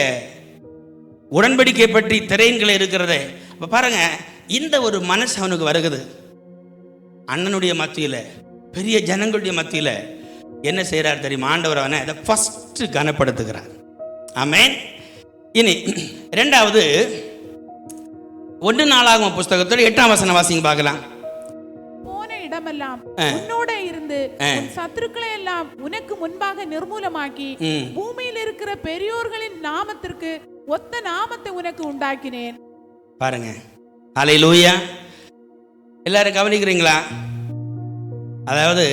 உடன்படிக்கை பற்றி திரையன்களை இருக்கிறதே. அப்ப பாருங்க, இந்த ஒரு மனசு அவனுக்கு வருகுது. அண்ணனுடைய மத்தியில, பெரிய ஜனங்களுடைய மத்தியில என்ன செய்யறார் தெரியுமா? ஆண்டவர் அவனை அதை ஃபர்ஸ்ட் கனப்படுத்துகிறார். ஆமென். இனி இரண்டாவது 1 நாளாகமம் புஸ்தகத்தோட 8ஆம் வசனம் வாசிங்க பார்க்கலாம். போன இடமெல்லாம் உன்னோட இருந்து உன் சத்துருக்களை எல்லாம் உனக்கு முன்பாக நிர்மூலமாக்கி பூமியில் இருக்கிற பெரியோர்களின் நாமத்திற்கு ஒத்த நாமத்தை உனக்கு உண்டாக்கினேன். பாருங்க, ஹல்லேலூயா. எல்லாரும் கவனிக்கிறீங்களா? அதாவது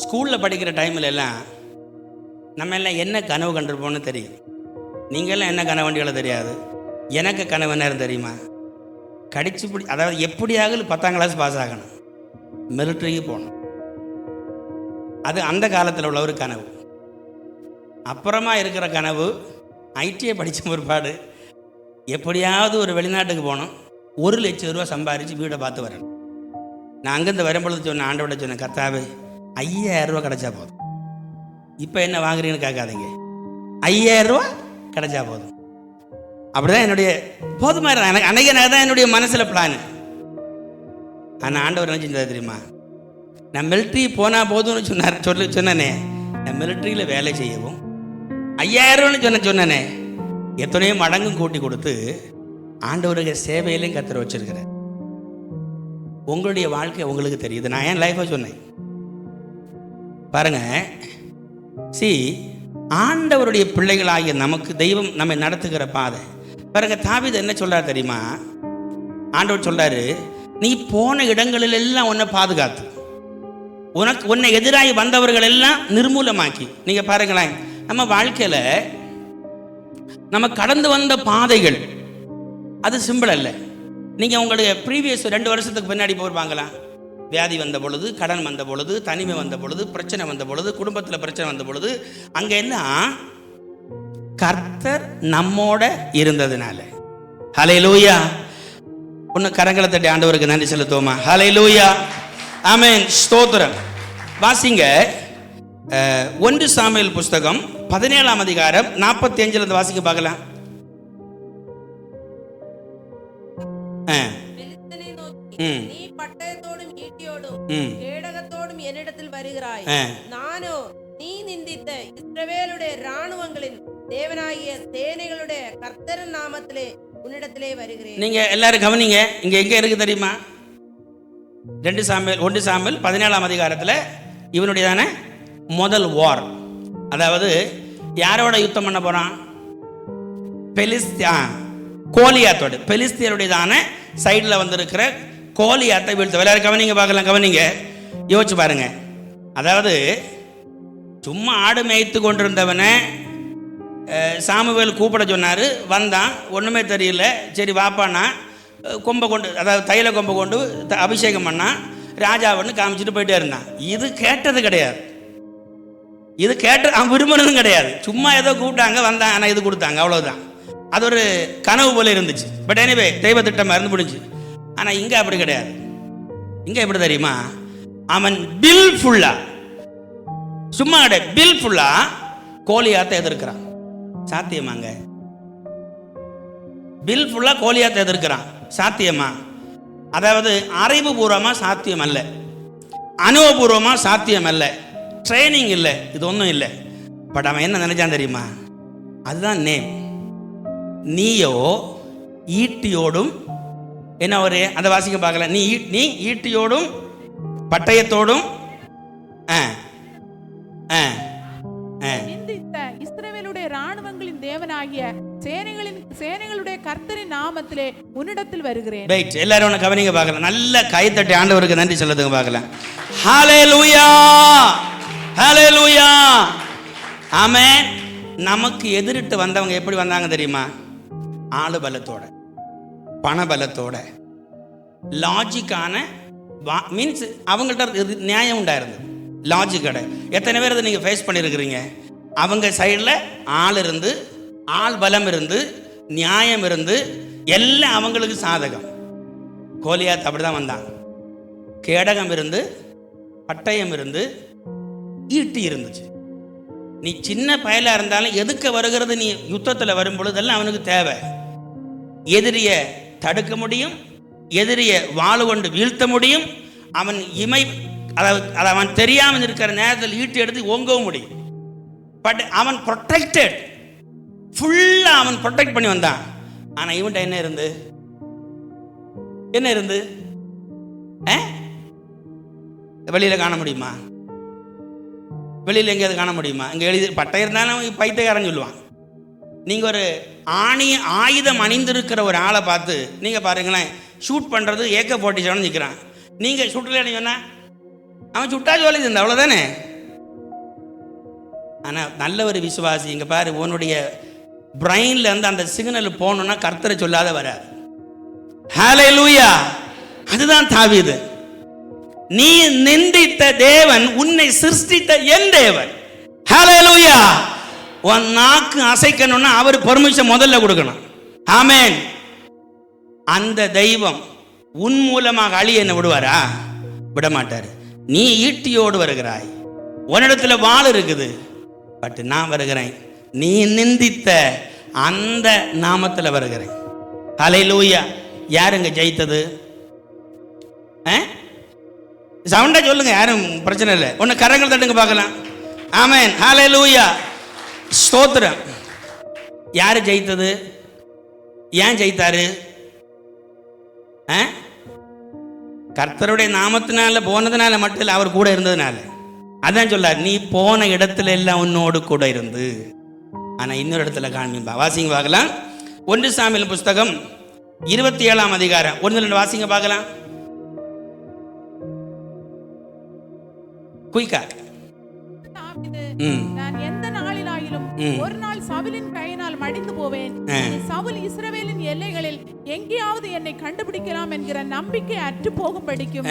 ஸ்கூல்ல படிக்கிற டைம்ல எல்லாம் நம்ம எல்லாம் என்ன கனவு கண்டிருப்போம்னு தெரியும். நீங்க எல்லாம் என்ன கனவு கண்டீங்களோ தெரியாது. எனக்கு கனவு என்ன தெரியுமா? அதாவது எப்படியாவது 10ஆம் கிளாஸ் பாஸ் ஆகணும், மிலிட்டரிக்கு போகணும். அது அந்த காலத்தில் உள்ள ஒரு கனவு. அப்புறமா இருக்கிற கனவு, ஐடிஐ படித்த ஒருபாடு எப்படியாவது ஒரு வெளிநாட்டுக்கு போகணும், 1 லட்சம் ரூபா சம்பாரித்து வீடை பார்த்து வரணும். நான் அங்கேருந்து வரும்பொழுது சொன்னேன், ஆண்டவர்கிட்ட சொன்னேன், கர்த்தாவே 5000 ரூபா கிடைச்சா போதும். இப்போ என்ன வாங்குறீங்கன்னு கேட்காதீங்க, 5000 ரூபா கிடைச்சா போதும். அப்படிதான் என்னுடைய போதுமா எனக்கு அன்னைக்கு தான் என்னுடைய மனசில் பிளான். ஆனால் ஆண்டவர் என்ன செஞ்சது தெரியுமா? நான் மிலிட்ரி போனால் போதும்னு சொன்னனே, நான் மிலிட்ரியில் வேலை செய்யவும் 5000 ரூபான்னு சொன்னனே, எத்தனையோ மடங்கும் கூட்டி கொடுத்து ஆண்டவருடைய சேவையிலையும் கர்த்தர் வச்சிருக்கிறேன். உங்களுடைய வாழ்க்கை உங்களுக்கு தெரியுது. நான் என் லைஃபை சொன்னேன் பாருங்க. ஆண்டவருடைய பிள்ளைகளாகிய நமக்கு தெய்வம் நம்மை நடத்துகிற பாதை பாருங்க. தாவீது என்ன சொல்றாரு தெரியுமா? ஆண்டவர் சொல்றாரு, நீ போன இடங்களில் எல்லாம் உன்னை பாதுகாத்து, உன்னை எதிராகி வந்தவர்கள் எல்லாம் நிர்மூலமாக்கி. நீங்க பாருங்களேன், நம்ம வாழ்க்கையில நம்ம கடந்து வந்த பாதைகள் அது சிம்பிள் அல்ல. நீங்க உங்களுடைய ப்ரீவியஸ் 2 வருஷத்துக்கு பின்னாடி போயிருப்பாங்களா? வியாதி வந்த பொழுது, கடன் வந்த பொழுது, தனிமை வந்த பொழுது, பிரச்சனை வந்த பொழுது, குடும்பத்தில் பிரச்சனை வந்த பொழுது, அங்க எல்லாம் கர்த்தர் நம்மோட இருந்ததுனால. ஹல்லேலூயா. ஒன்று கரங்களை தட்டி ஆண்டவருக்கு நன்றி செலுத்துவோமா? ஹல்லேலூயா, ஆமென், ஸ்தோத்திரம். வாசிங்க 1 சாமுவேல் புஸ்தகம் 17ஆம் அதிகாரம் 45 வாசிக்க பார்க்கலாம். வாளோடும் கேடகத்தோடும் என்னிடத்தில் வருகிறாய். நானோ நீ நிந்தித்த இஸ்ரவேலுடைய ராணுவங்களின் தேவனாகிய சேனைகளுடைய கர்த்தரின் நாமத்திலே உன்னிடத்திலே வருகிறேன். நீங்க எல்லாரும் கவனிங்க, இங்க எங்க இருக்கு தெரியுமா? 1 சாமுவேல் 17ஆம் அதிகாரத்துல இவனுடையதான முதல் வார். அதாவது யாரோட யுத்தம் பண்ண போறான்? கோலியாத்தோடு. பெலிஸ்தியருடையதான சைடில் வந்திருக்கிற கோலியாத்தை வீழ்த்த. எல்லாரும் கவனிங்க, பார்க்கலாம், கவனிங்க, யோசிச்சு பாருங்க. அதாவது சும்மா ஆடு மேய்த்து கொண்டிருந்தவனை சாமுவேல் கூப்பிட சொன்னார். வந்தான், ஒன்றுமே தெரியல. சரி வாப்பானா கொம்பை கொண்டு, அதாவது தைல கொம்பை கொண்டு அபிஷேகம் பண்ணான். ராஜாவன்னு காமிச்சிட்டு போயிட்டே இருந்தான். இது கேட்டது கிடையாது, இது கேட்டு அவன் விரும்புனதும் கிடையாது. சும்மா ஏதோ கூப்பிட்டாங்க, வந்தான், ஆனால் இது கொடுத்தாங்க, அவ்வளோதான். அது ஒரு கனவு போல இருந்துச்சு. பட் எனிவே தெய்வ திட்டம் மறந்து முடிஞ்சு. ஆனால் இங்கே அப்படி கிடையாது. இங்கே எப்படி தெரியுமா? அவன் பில் ஃபுல்லா, சும்மா கிடையாது, பில் ஃபுல்லா கோலியாத்தை எதிர்க்கிறான். சாத்தியமாங்க? பில் ஃபுல்லா கோலியாத்தை எதிர்க்கிறான். சாத்தியமா? அதாவது அறிவுபூர்வமா சாத்தியம் அல்ல, அனுபவபூர்வமா சாத்தியம் அல்ல, ட்ரைனிங் இல்லை, இது ஒன்றும் இல்லை. பட் அவன் என்ன நினைச்சான் தெரியுமா? அதுதான் நேம். நீயோ ஈட்டியோடும், என்ன ஒரு அந்த வாசிக்க பார்க்கல, நீ ஈட்டியோடும் பட்டயத்தோடும் இஸ்ரவேலுடைய ராணுவங்களின் தேவனாகிய சேனைகளுடைய கர்த்தரின் நாமத்திலே உன்னிடத்தில் வருகிறேன். ரைட், எல்லாரும் உன்னை கவனிங்க பார்க்கலாம். நல்ல கைத்தட்டி ஆண்டவருக்கு நன்றி சொல்லுங்க பார்க்கலாம். ஹல்லேலூயா, ஹல்லேலூயா, ஆமென். நமக்கு எதிரிட்டு வந்தவங்க எப்படி வந்தாங்க தெரியுமா? ஆளு பலத்தோட, பண பலத்தோட, லாஜிக்கான மீன்ஸ் அவங்கள்ட்ட நியாயம் உண்டாயிருந்தது, லாஜிக்கோட. எத்தனை பேர் அதை நீங்கள் ஃபேஸ் பண்ணியிருக்கிறீங்க? அவங்க சைடில் ஆள் இருந்து, ஆள் பலம் இருந்து, நியாயம் இருந்து, எல்லாம் அவங்களுக்கு சாதகம். கோலியாத் அப்படி தான் வந்தான். கேடகம் இருந்து, பட்டயம் இருந்து, ஈட்டி இருந்துச்சு. நீ சின்ன பயலா இருந்தாலும் எதுக்க வருகிறது, நீ யுத்தத்தில் வரும் பொழுதெல்லாம் அவனுக்கு தேவை. எதிரிய தடுக்க முடியும், எதிரிய வாளு கொண்டு வீழ்த்த முடியும். அவன் அதாவது அவன் தெரியாமல் இருக்கிற நேரத்தில் ஈட்டி எடுத்து ஓங்கவும் முடியும். பட் அவன் ப்ரொடெக்டட், ஃபுல்லா அவன் ப்ரொடெக்ட் பண்ணி வந்தான். ஆனா இவன்ட்ட என்ன இருந்து வெளியில காண முடியுமா? வெளியில் எங்கேயாவது காண முடியுமா? இங்கே எழுதி பட்டை இருந்தாலும் பைத்தியக்காரன் சொல்லுவான். நீங்கள் ஒரு ஆயுதம் அணிந்திருக்கிற ஒரு ஆளை பார்த்து நீங்கள் பாருங்களேன், ஷூட் பண்ணுறது AK-47 நிற்கிறான். நீங்கள் சுட்டலன்னு சொன்னால் அவன் சுட்டா ஜோலி இருந்தா அவ்வளோதானே. ஆனால் நல்ல ஒரு விசுவாசி, இங்கே பாரு, உன்னுடைய பிரெயினில் இருந்து அந்த சிக்னல் போகணுன்னா கர்த்தரை சொல்லாத வராது. ஹல்லேலூயா, அதுதான் தாவீது. நீ நிந்தித்த தேவன் உன்னை சிருஷ்டித்த என் தேவன். ஹல்லேலூயா. உன் நாக்கு அசைக்கணும்னா அவர் பெர்மிஷன் முதல்ல கொடுக்கணும். ஆமென். அந்த தெய்வம் உன் மூலமாக அழிய என்ன விடுவாரா? விட மாட்டார். நீ ஈட்டியோடு வருகிறாய், உன்னிடத்துல வாள் இருக்குது. பட் நான் வருகிறேன், நீ நிந்தித்த அந்த நாமத்தில் வருகிறேன். ஹல்லேலூயா. யாருங்க ஜெயித்தது? சவுண்டா சொல்லுங்க, யாரும் பிரச்சனை இல்லை. ஒன்னு கரங்கள் தட்டுங்க பார்க்கலாம். ஆமென், ஹல்லேலூயா, ஸ்தோத்திரம். யாரு ஜெயித்தது? ஏன் ஜெயித்தாரு? கர்த்தருடைய நாமத்தினால போனதுனால மட்டும் இல்லை, அவர் கூட இருந்ததுனால. அதான் சொல்லார், நீ போன இடத்துல எல்லாம் உன்னோடு கூட இருந்து. ஆனா இன்னொரு இடத்துல காண்பா. வாசிங்க பார்க்கலாம். 1 சாமுவேல் புஸ்தகம் 27ஆம் அதிகாரம் 1-2 வாசிங்க பார்க்கலாம். குயிக்கா. நான் எந்த நாளிலாயிலும் ஒரு நாள் சவுலின் கையினால் மடிந்து போவேன். சவுல் இஸ்ரவேலின் எல்லைகளில் எங்கேயாவது என்னை கண்டுபிடிக்கலாம் என்கிற நம்பிக்கை அற்று போகும்படிக்கும்,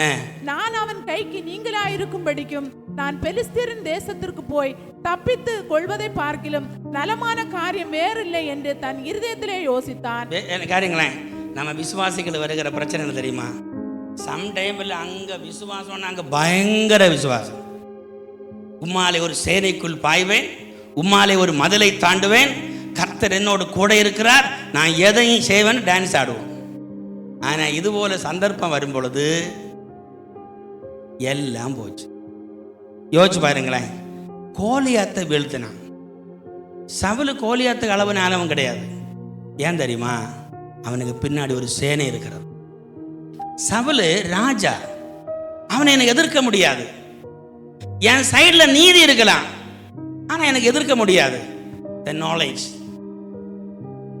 நான் அவன் கைக்கு நீங்களாயிருக்கும்படிக்கும் நான் பெலிஸ்தியரின் தேசத்திற்கு போய் தப்பித்து கொள்வதை பார்க்கிலும் நலமான காரியம் வேறில்லை என்று தன் இருதயத்திலே யோசித்தான். காரியங்களேன், நம்ம விசுவாசிகள் வருகிற பிரச்சனை என்ன தெரியுமா? சம்டைம்ல அங்க விசுவாசம், அங்க பயங்கர விசுவாசம். உம்மாலே ஒரு சேனைக்குள் பாய்வேன், உம்மாலே ஒரு மதிலை தாண்டுவேன், கர்த்தர் என்னோடு கூட இருக்கிறார், நான் எதையும் செய்வேன், டான்ஸ் ஆடுவோம். ஆனால் இதுபோல சந்தர்ப்பம் வரும் பொழுது எல்லாம் போச்சு. யோசிச்சு பாருங்களேன், கோலியாத்தை வீழ்த்தினான். சவுல் கோலியாத்துக்கு அளவு ஆனவன் கிடையாது. ஏன் தெரியுமா? அவனுக்கு பின்னாடி ஒரு சேனை இருக்கிறது. சவுல் ராஜா, அவனை எனக்கு எதிர்க்க முடியாது. என் சைடுல நீதி இருக்கலாம், ஆனா எனக்கு எதிர்க்க முடியாது. the knowledge,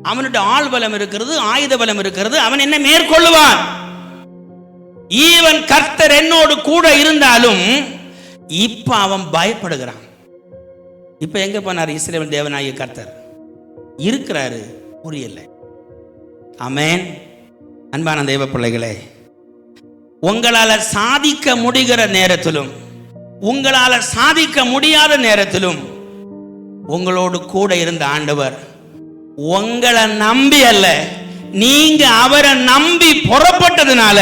அவனுடைய ஆள் பலம் இருக்கிறது, ஆயுத பலம் இருக்கிறது, அவன் என்ன மேற்கொள்ளுவான். ஈவன் கர்த்தர் என்னோடு கூட இருந்தாலும் இப்ப அவன் பயப்படுகிறான். இப்ப எங்க போனார்? இஸ்ரவேல் தேவனாகிய கர்த்தர் இருக்கிறாரு, புரியல. ஆமென். அன்பான தேவ பிள்ளைகளே, உங்களால சாதிக்க முடிகிற நேரத்திலும் உங்களால சாதிக்க முடியாத நேரத்திலும் உங்களோடு கூட இருந்த ஆண்டவர் உங்களை நம்பி அல்ல, நீங்க அவரை நம்பி புறப்பட்டதுனால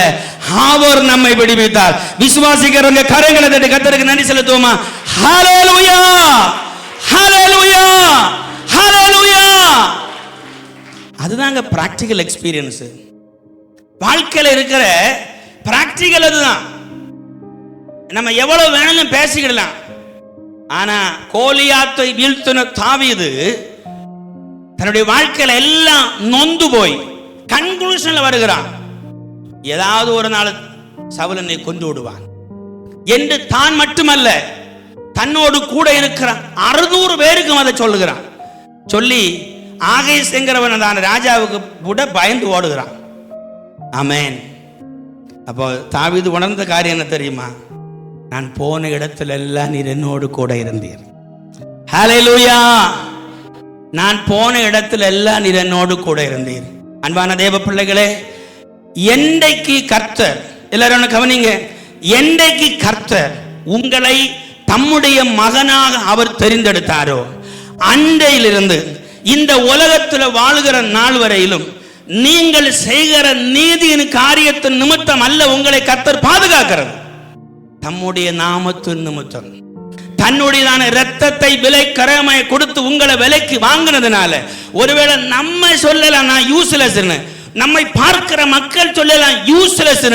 அவர் நம்மை விடுவித்தார். விசுவாசிக்கிறவங்க கரங்களை தட்டி கர்த்தருக்கு நன்றி செலுத்துவோமா? ஹல்லேலூயா, ஹல்லேலூயா, ஹல்லேலூயா. அதுதாங்க பிராக்டிகல் எக்ஸ்பீரியன்ஸ். வாழ்க்கையில் இருக்கிற பிராக்டிகல் அதுதான். நம்ம எவ்வளவு வேணாலும் பேசிக்கிடலாம், ஆனா கோலியாத்தை வீழ்த்தின தாவீது தன்னுடைய வாழ்க்கையில எல்லாம் நொந்து போய் கன்க்ளூஷன்ல வருகிறான். ஏதாவது ஒரு நாள் சவுல் என்னை கொண்டு விடுவான் என்று தான் மட்டுமல்ல, தன்னோடு கூட இருக்கிற 600 பேருக்கும் அதை சொல்லுகிறான். சொல்லி ஆகேஸ் என்கிறவன் தான் ராஜாவுக்கு கூட பயந்து ஓடுகிறான். ஆமென். அப்போ தாவீது உணர்ந்த காரியம் என்ன தெரியுமா? நான் போன இடத்துல எல்லாம் நீர் என்னோடு கூட இருந்தீர். ஹல்லேலூயா. நான் போன இடத்துல எல்லாம் நீர் என்னோடு கூட இருந்தீர். அன்பான தேவ பிள்ளைகளே, என்றைக்கு கர்த்தர், எல்லாரும் கவனிங்க, என்றைக்கு கர்த்தர் உங்களை தம்முடைய மகனாக அவர் தெரிந்தெடுத்தாரோ அன்றையிலிருந்து இந்த உலகத்தில் வாழுகிற நாள் வரையிலும் நீங்கள் செய்கிற நீதியின் காரியத்தின் நிமித்தம் அல்ல உங்களை கர்த்தர் பாதுகாக்கிறது, தம்முடைய நாமத்தின் நிமித்தம். தன்னுடையதான இரத்தத்தை விலை கரமாய் கொடுத்து உங்களை விலைக்கு வாங்கினதுனால ஒருவேளை நம்ம சொல்லலாம் நான் யூஸ்லெஸ், நம்மை பார்க்கிற மக்கள் சொல்லலாம் யூஸ்லெஸ்,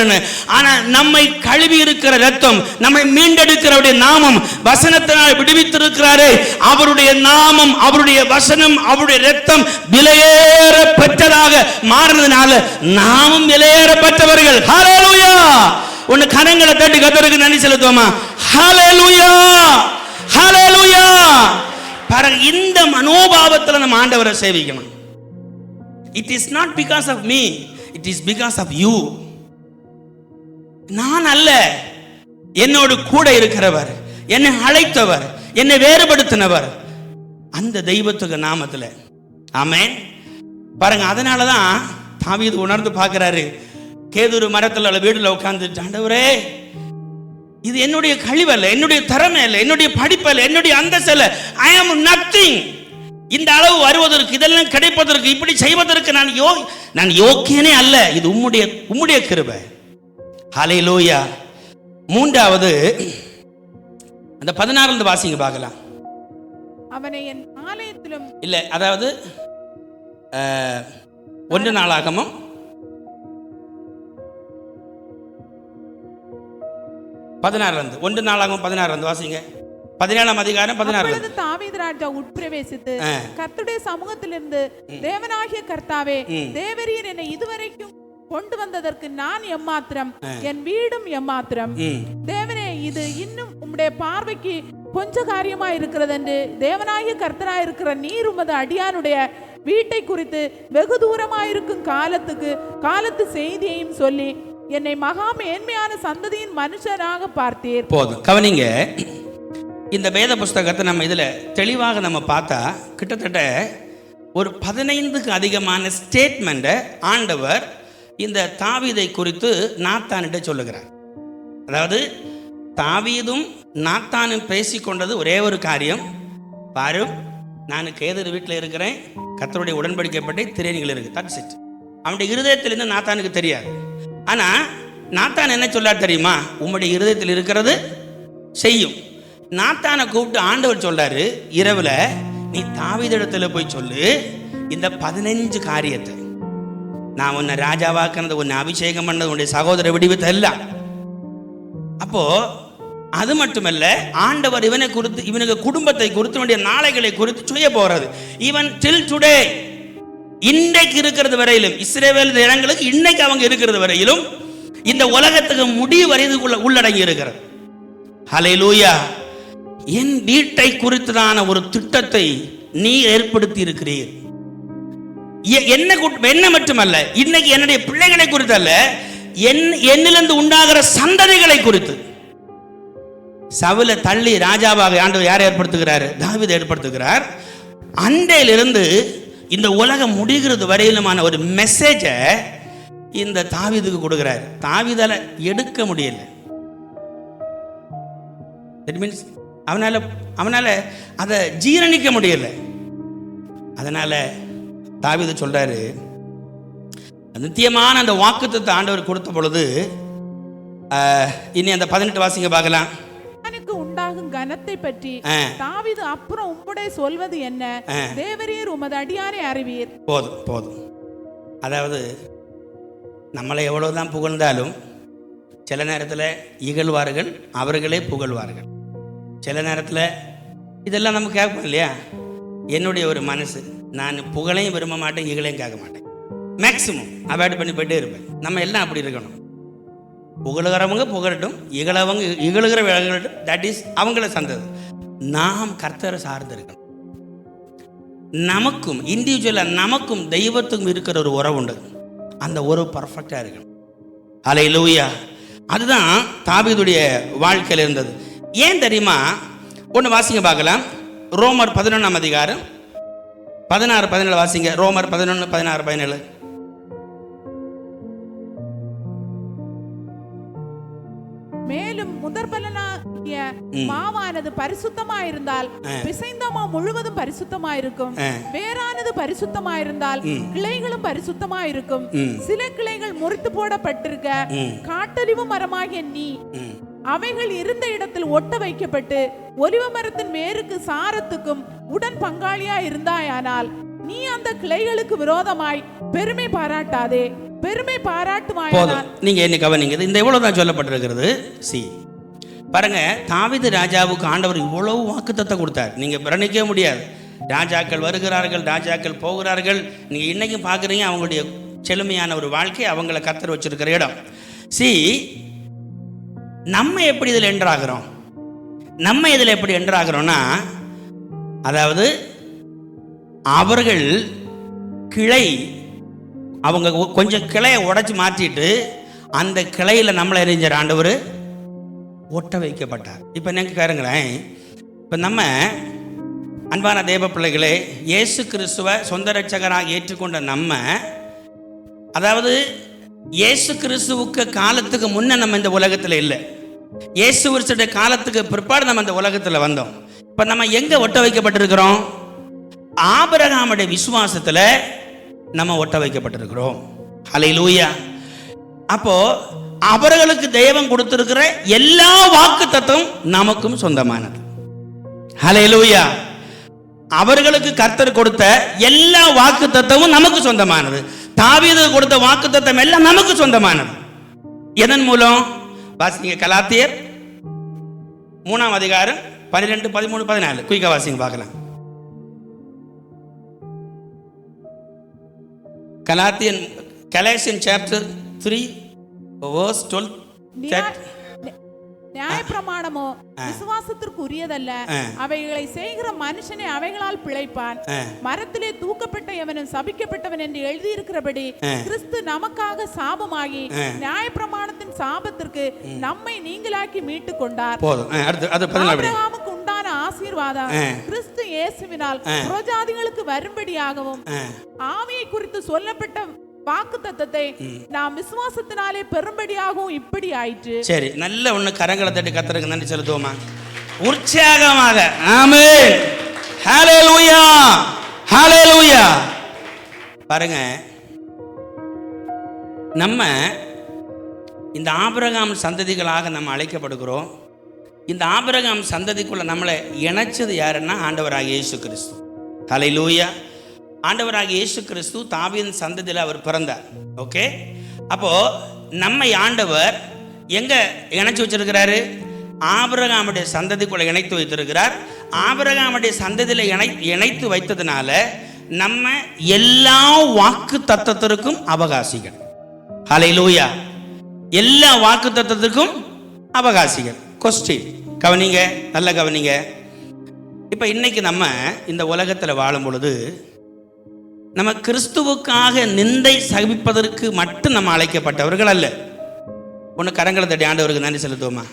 ஆனா நம்மை கழுவி இருக்கிற ரத்தம், நம்மை மீண்டெடுக்கிற நாமம், வசனத்தினால் விடுவித்திருக்கிறாரே அவருடைய நாமம், அவருடைய வசனம், அவருடைய ரத்தம் விலையேற பெற்றதாக மாறினதுனால நாமும் விலையேற பெற்றவர்கள். ஹல்லேலூயா. ஒன்னு கரங்களை தட்டி கர்த்தருக்கு நன்றி செலுத்துவோமா? ஹல்லேலூயா, ஹல்லேலூயா. பாருங்க, இந்த மனோபாவத்தில் நம்ம ஆண்டவரை சேவிக்கணும். It is not because of me, it is because of you. நான் அல்ல, என்னோடு கூட இருக்கிறவர், என்னை அழைத்தவர், என்னை வேறுபடுத்தினவர், அந்த தெய்வத்துக்கு நாமத்தில். ஆமென். பாருங்க, அதனாலதான் தாவீது உணர்ந்து பார்க்கிறாரு. கேதுரு மரத்தில் வீடுல உட்கார்ந்து, ஆண்டவரே இது என்னுடைய கழிவல்ல, என்னுடைய திறமை அல்ல, என்னுடைய படிப்பல்ல, என்னுடைய அந்தஸ்து அல்ல. I am nothing. இந்த அளவு வருவதற்கு, இதெல்லாம் கிடைப்பதற்கு, இப்படி செய்வதற்கு நான் யோக்கியனே அல்ல. இது உம்முடைய கிருபை. ஹல்லேலூயா. மூன்றாவது அந்த 16 வாசிங்க பார்க்கலாம். அவனை என் ஆலயத்திலும் இல்ல, அதாவது 1 நாளாகமம் 16 1 நாளாகமம் 16 வாசிங்க. 17ஆம் அதிகாரம் 16. தாவீது ராஜா உட்பிரவேசித்து கர்த்தருடைய சமூகத்திலிருந்து, தேவனாகிய கர்த்தாவே, தேவரீர் என்னை இதுவரைக்கும் கொண்டு வந்ததற்கு நான் எம்மாத்திரம், என் வீடும் எம்மாத்திரம். தேவனே, இது இன்னும் உம்முடைய பார்வைக்கு கொஞ்ச காரியமா இருக்கிறது என்று தேவனாகிய கர்த்தராய் இருக்கிற நீர் உமது அடியானுடைய வீட்டை குறித்து வெகு தூரமாயிருக்கும் காலத்து செய்தியையும் சொல்லி என்னை மகா மேன்மையான சந்ததியின் மனுஷராக பார்த்தீர். போதும், கவனிங்க. இந்த வேத புஸ்தகத்தை நம்ம இதில் தெளிவாக நம்ம பார்த்தா கிட்டத்தட்ட ஒரு 15க்கு அதிகமான ஸ்டேட்மெண்ட்டை ஆண்டவர் இந்த தாவீதை குறித்து நாத்தானிட்ட சொல்லுகிறார். அதாவது தாவீதும் நாத்தானும் பேசிக்கொண்டது ஒரே ஒரு காரியம். பாரு, நான் கேதுரு வீட்டில் இருக்கிறேன், கர்த்தருடைய உடன்படிக்கைப்பட்ட திரைகள் இருக்கு, தட்ஸ் இட். அவனுடைய இருதயத்திலிருந்து நாத்தானுக்கு தெரியாது. ஆனால் நாத்தான் என்ன சொல்லார் தெரியுமா? உம்முடைய இருதயத்தில் இருக்கிறது செய்யும். நாத்தானை கூப்பிட்டு ஆண்டவர் சொல்றாரு, இரவுல நீ தாவீதிடத்துல போய் சொல்லு, இந்த 15 காரியத்தை, நான் உன்னை ராஜாவாக்குனது, உன்னை அபிஷேகம் பண்ணது, உன்னுடைய சகோதர விடுவித்த எல்லாம் அப்போ அது மட்டுமல்ல, ஆண்டவர் இவனை குறித்து, இவனுக்கு குடும்பத்தை குறித்து, வேண்டிய நாளைகளை குறித்து செய்ய போறது. ஈவன் டில் டுடே, இன்றைக்கு இருக்கிறது வரையிலும், இஸ்ரவேல் ஜனங்களுக்கு இன்னைக்கு அவங்க இருக்கிறது வரையிலும் இந்த உலகத்துக்கு முடிவு வரைதுக்குள்ள உள்ளடங்கி இருக்கிறது. ஹல்லேலூயா. என் வீட்டை குறித்ததான ஒரு திட்டத்தை நீ ஏற்படுத்தி இருக்கிறீர். என்ன மட்டுமல்ல, இன்னைக்கு என்னுடைய பிள்ளைகளை குறித்து அல்ல, என்னிலிருந்து உண்டாகிற சந்ததிகளை குறித்து. சவுலை தள்ளி ராஜாவாக ஆண்டவர் யாரை ஏற்படுத்துகிறார்? தாவீதை ஏற்படுத்துகிறார். அன்றையிலிருந்து இந்த உலகம் முடிகிறது வரையிலுமான ஒரு மெசேஜை இந்த தாவீதுக்கு கொடுக்கிறார். தாவீதால எடுக்க முடியல. தட் மீன்ஸ் அவனால அதை ஜீரணிக்க முடியல. அதனால தாவீது சொல்றாரு, நித்தியமான அந்த வாக்குத்தத்தத்தை ஆண்டவர் கொடுத்த பொழுது, இனி அந்த 18 வாசிங்க பார்க்கலாம். எனக்கு உண்டாகும் கனத்தை பற்றி தாவீது அப்புறம் உம்முடைய சொல்வது என்ன? தேவரீர் உமது அடியாரை அறிவீர். போதும். அதாவது நம்மளை எவ்வளவுதான் புகழ்ந்தாலும் சில நேரத்தில் இகழ்வார்கள், அவர்களே புகழ்வார்கள். சில நேரத்தில் இதெல்லாம் நம்ம கேட்போம் இல்லையா? என்னுடைய ஒரு மனசு, நான் புகழையும் விரும்ப மாட்டேன், இகழையும் கேட்க மாட்டேன். மேக்சிமம் அவாய்ட் பண்ணி போயிட்டே இருப்பேன். நம்ம எல்லாம் அப்படி இருக்கணும். புகழுகிறவங்க புகழட்டும், இகழுகிற விலகட்டும். தட் இஸ் அவங்கள சந்தது. நாம் கர்த்தரை சார்ந்து இருக்கணும். நமக்கும் இண்டிவிஜுவலாக நமக்கும் தெய்வத்துக்கும் இருக்கிற ஒரு உறவு உண்டு. அந்த உறவு பர்ஃபெக்டாக இருக்கணும். ஹல்லேலூயா. அதுதான் தாவீதுடைய வாழ்க்கையில் இருந்தது. ஏன் தெரியுமா? ஒன்று வாசிங்க பார்க்கலாம். ரோமர் 11ஆம் அதிகாரம் 16-17 வாசிங்க. ரோமர் 11-16-17. மேலும் முதற்பலனாகிய மாவானது பரிசுத்தமாயிருந்தால் பிசைந்தமா முழுவதும் பரிசுத்தமாயிருக்கும். வேறானது பரிசுத்தமாயிருந்தால் கிளைகளும் பரிசுத்தமாயிருக்கும். சில கிளைகள் முறித்து போடப்பட்டிருக்க காட்டொலிவு மரமாகிய நீ அவைகள் இருந்த இடத்தில் ஒட்ட வைக்கப்பட்டு ஒலிவ மரத்தின் வேருக்கு சாரத்துக்கும் உடன் பங்காளியா இருந்தாயானால் நீ அந்த கிளைகளுக்கு விரோதமாய் பெருமை பாராட்டாதே. பெருமை பாராட்டுமாயானால் நீங்க என்ன கவனிங்க, இந்த இவ்வளவுதான் சொல்லப்பட்டிருக்கிறது. பாருங்க, தாவீது ராஜாவுக்கு ஆண்டவர் இவ்வளவு வாக்குத்தத்தத்தை கொடுத்தார். நீங்க பிரணிக்க முடியாது. ராஜாக்கள் வருகிறார்கள், ராஜாக்கள் போகிறார்கள். நீங்க இன்னைக்கும் பார்க்குறீங்க அவங்களுடைய செழுமையான ஒரு வாழ்க்கை, அவங்களை கர்த்தர் வச்சிருக்கிற இடம். நம்ம எப்படி இதில் என்ட்ராகிறோம்? நம்ம இதில் எப்படி என்ட்ராகிறோம்னா, அதாவது அவர்கள் கிளை, அவங்க கொஞ்சம் கிளையை உடைச்சி மாற்றிட்டு அந்த கிளையில் நம்மளை எறிஞ்சார் ஆண்டவர், ஒட்ட வைக்கப்பட்டார். இப்போ நீங்கள் கேளுங்களேன், இப்போ நம்ம அன்பான தேவ பிள்ளைகளே, இயேசு கிறிஸ்துவை சொந்த ரட்சகராக ஏற்றுக்கொண்ட நம்ம, அதாவது இயேசு கிறிஸ்துவுக்கு காலத்துக்கு முன்ன நம்ம இந்த உலகத்தில் இல்லை, இயேசு கிறிஸ்துடைய காலத்துக்கு பிற்பாடு நம்ம இந்த உலகத்தில் வந்தோம். இப்போ நம்ம எங்கே ஒட்ட வைக்கப்பட்டிருக்கிறோம்? ஆபிரகாமுடைய விசுவாசத்தில் நம்ம ஒட்ட வைக்கப்பட்டிருக்கிறோம். ஹல்லேலூயா. அப்போ அவர்களுக்கு தெய்வம் கொடுத்திருக்கிற எல்லா வாக்குத்தத்தமும் நமக்கும் சொந்தமானது. ஹல்லேலூயா. அவர்களுக்கு கர்த்தர் கொடுத்த எல்லா வாக்குத்தத்தமும் நமக்கு சொந்தமானது. தாவீது கொடுத்த வாக்குத்தத்தம் எல்லாம் நமக்கு சொந்தமானது. எதன் மூலம்? வாசிங்க கலாத்தியர் 3ஆம் அதிகாரம் 12, 13, 14. குயிக்கா வாசிங்க பார்க்கலாம். Galatians chapter 3 verse 12. நியாயப்பிரமாணமோ விசுவாசத்திற்கு உரியதல்ல, அவைகளை செய்கிற மனுஷனை அவைகளால் பிழைப்பான். மரத்திலே தூக்கப்பட்ட எவனும் சபிக்கப்பட்டவன் என்று எழுதியிருக்கிறபடி கிறிஸ்து நமக்காக சாபமாகி நியாயப்பிரமாணத்தின் சாபத்திற்கு நம்மை நீங்களாக்கி மீட்டு கொண்டார். ஆபிரகாமுக்கு உண்டான ஆசீர்வாதம் கிறிஸ்து இயேசுவினால் புறஜாதிகளுக்கு வரும்படியாகவும் ஆவியை குறித்து சொல்லப்பட்ட வாக்கு தத்தத்தை நாம் விசுவாசத்தினாலே பெரும்படியாகவும் இப்படி ஆயிற்று. சரி, நல்ல ஒண்ணு கரங்களை தட்டி கர்த்தருக்கு நன்றி செலுத்துவோமா உற்சாகமாக? ஆமென். ஹல்லேலூயா, ஹல்லேலூயா. பாருங்க, நம்ம இந்த ஆபிரகாம் சந்ததிகளாக நம்ம அழைக்கப்படுகிறோம். இந்த ஆபிரகாம் சந்ததிக்குள்ள நம்மளை இணைச்சது யாருன்னா ஆண்டவராகிய இயேசு கிறிஸ்து. ஹல்லேலூயா. ஆண்டவராகிய இயேசு கிறிஸ்து தாவீதின் சந்ததியில் அவர் பிறந்தார். ஓகே, அப்போ நம்மை ஆண்டவர் எங்க இணைச்சு வச்சிருக்கிறாரு? ஆபிரகாமுடைய சந்ததிக்குள்ள இணைத்து வைத்திருக்கிறார். ஆபிரகாமுடைய சந்ததியில இணைத்து வைத்ததுனால நம்ம எல்லா வாக்கு தத்தத்திற்கும் அவகாசிகள். ஹல்லேலூயா. எல்லா வாக்கு தத்தத்திற்கும் அவகாசிகள். கொஸ்டின் கவனிங்க, நல்ல கவனிங்க. இப்ப இன்னைக்கு நம்ம இந்த உலகத்தில் வாழும் பொழுது நம்ம கிறிஸ்துவுக்காக நிந்தை சகிப்பதற்கு மட்டும் நம்ம அழைக்கப்பட்டவர்கள் அல்ல. ஒன்று கரங்களை தட்டி ஆண்டவருக்கு நன்றி செலுத்துவோமா?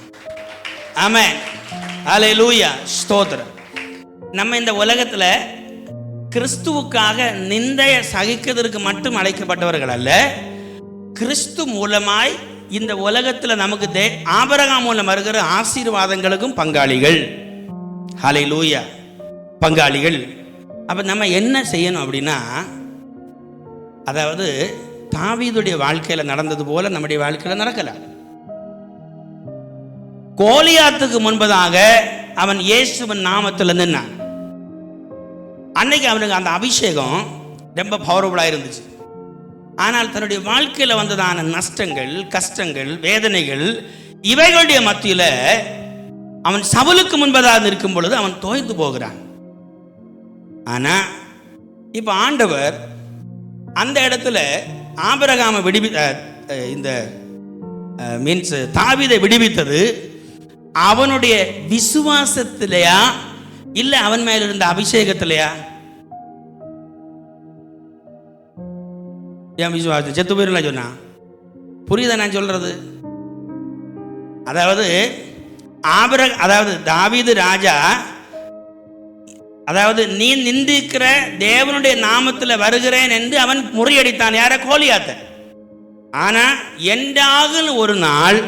ஆமென். ஹல்லேலூயா. ஸ்தோத்திரம். நம்ம இந்த உலகத்தில் கிறிஸ்துவுக்காக நிந்தையை சகிக்கிறதுக்கு மட்டும் அழைக்கப்பட்டவர்கள் அல்ல, கிறிஸ்து மூலமாய் இந்த உலகத்தில் நமக்கு ஆபிரகாம் மூலம் வருகிற ஆசீர்வாதங்களுக்கும் பங்காளிகள். ஹல்லேலூயா. பங்காளிகள். அப்ப நம்ம என்ன செய்யணும் அப்படின்னா, அதாவது தாவீதுடைய வாழ்க்கையில நடந்தது போல நம்முடைய வாழ்க்கையில நடக்கல. கோலியாத்துக்கு முன்பதாக அவன் இயேசுவின் நாமத்தில் நின்னான். அன்னைக்கு அவனுக்கு அந்த அபிஷேகம் ரொம்ப பவர்ஃபுல்லாக இருந்துச்சு. ஆனால் தன்னுடைய வாழ்க்கையில் வந்ததான நஷ்டங்கள், கஷ்டங்கள், வேதனைகள் இவைகளுடைய மத்தியில் அவன் சவுலுக்கு முன்பதாக இருக்கும் பொழுது அவன் தோய்ந்து போகிறான். ஆனா இப்ப ஆண்டவர் அந்த இடத்துல ஆபிரகாமை இந்த மீன்ஸ் தாவீதை விடுவித்தது அவனுடைய விசுவாசத்திலையா இல்ல அவன் மேல இருந்த அபிஷேகத்திலையா? என் விசுவாசம் செத்து போயிடலாம் சொன்னா புரியுதா நான் சொல்றது? அதாவது தாவீது ராஜா, அதாவது நீ நிந்திக்கிற தேவனுடைய நாமத்தில் வருகிறேன் என்று அவன் முறியடித்தான். யார? கோலியாத்த. ஆனா என்றாகும் ஒரு நாள்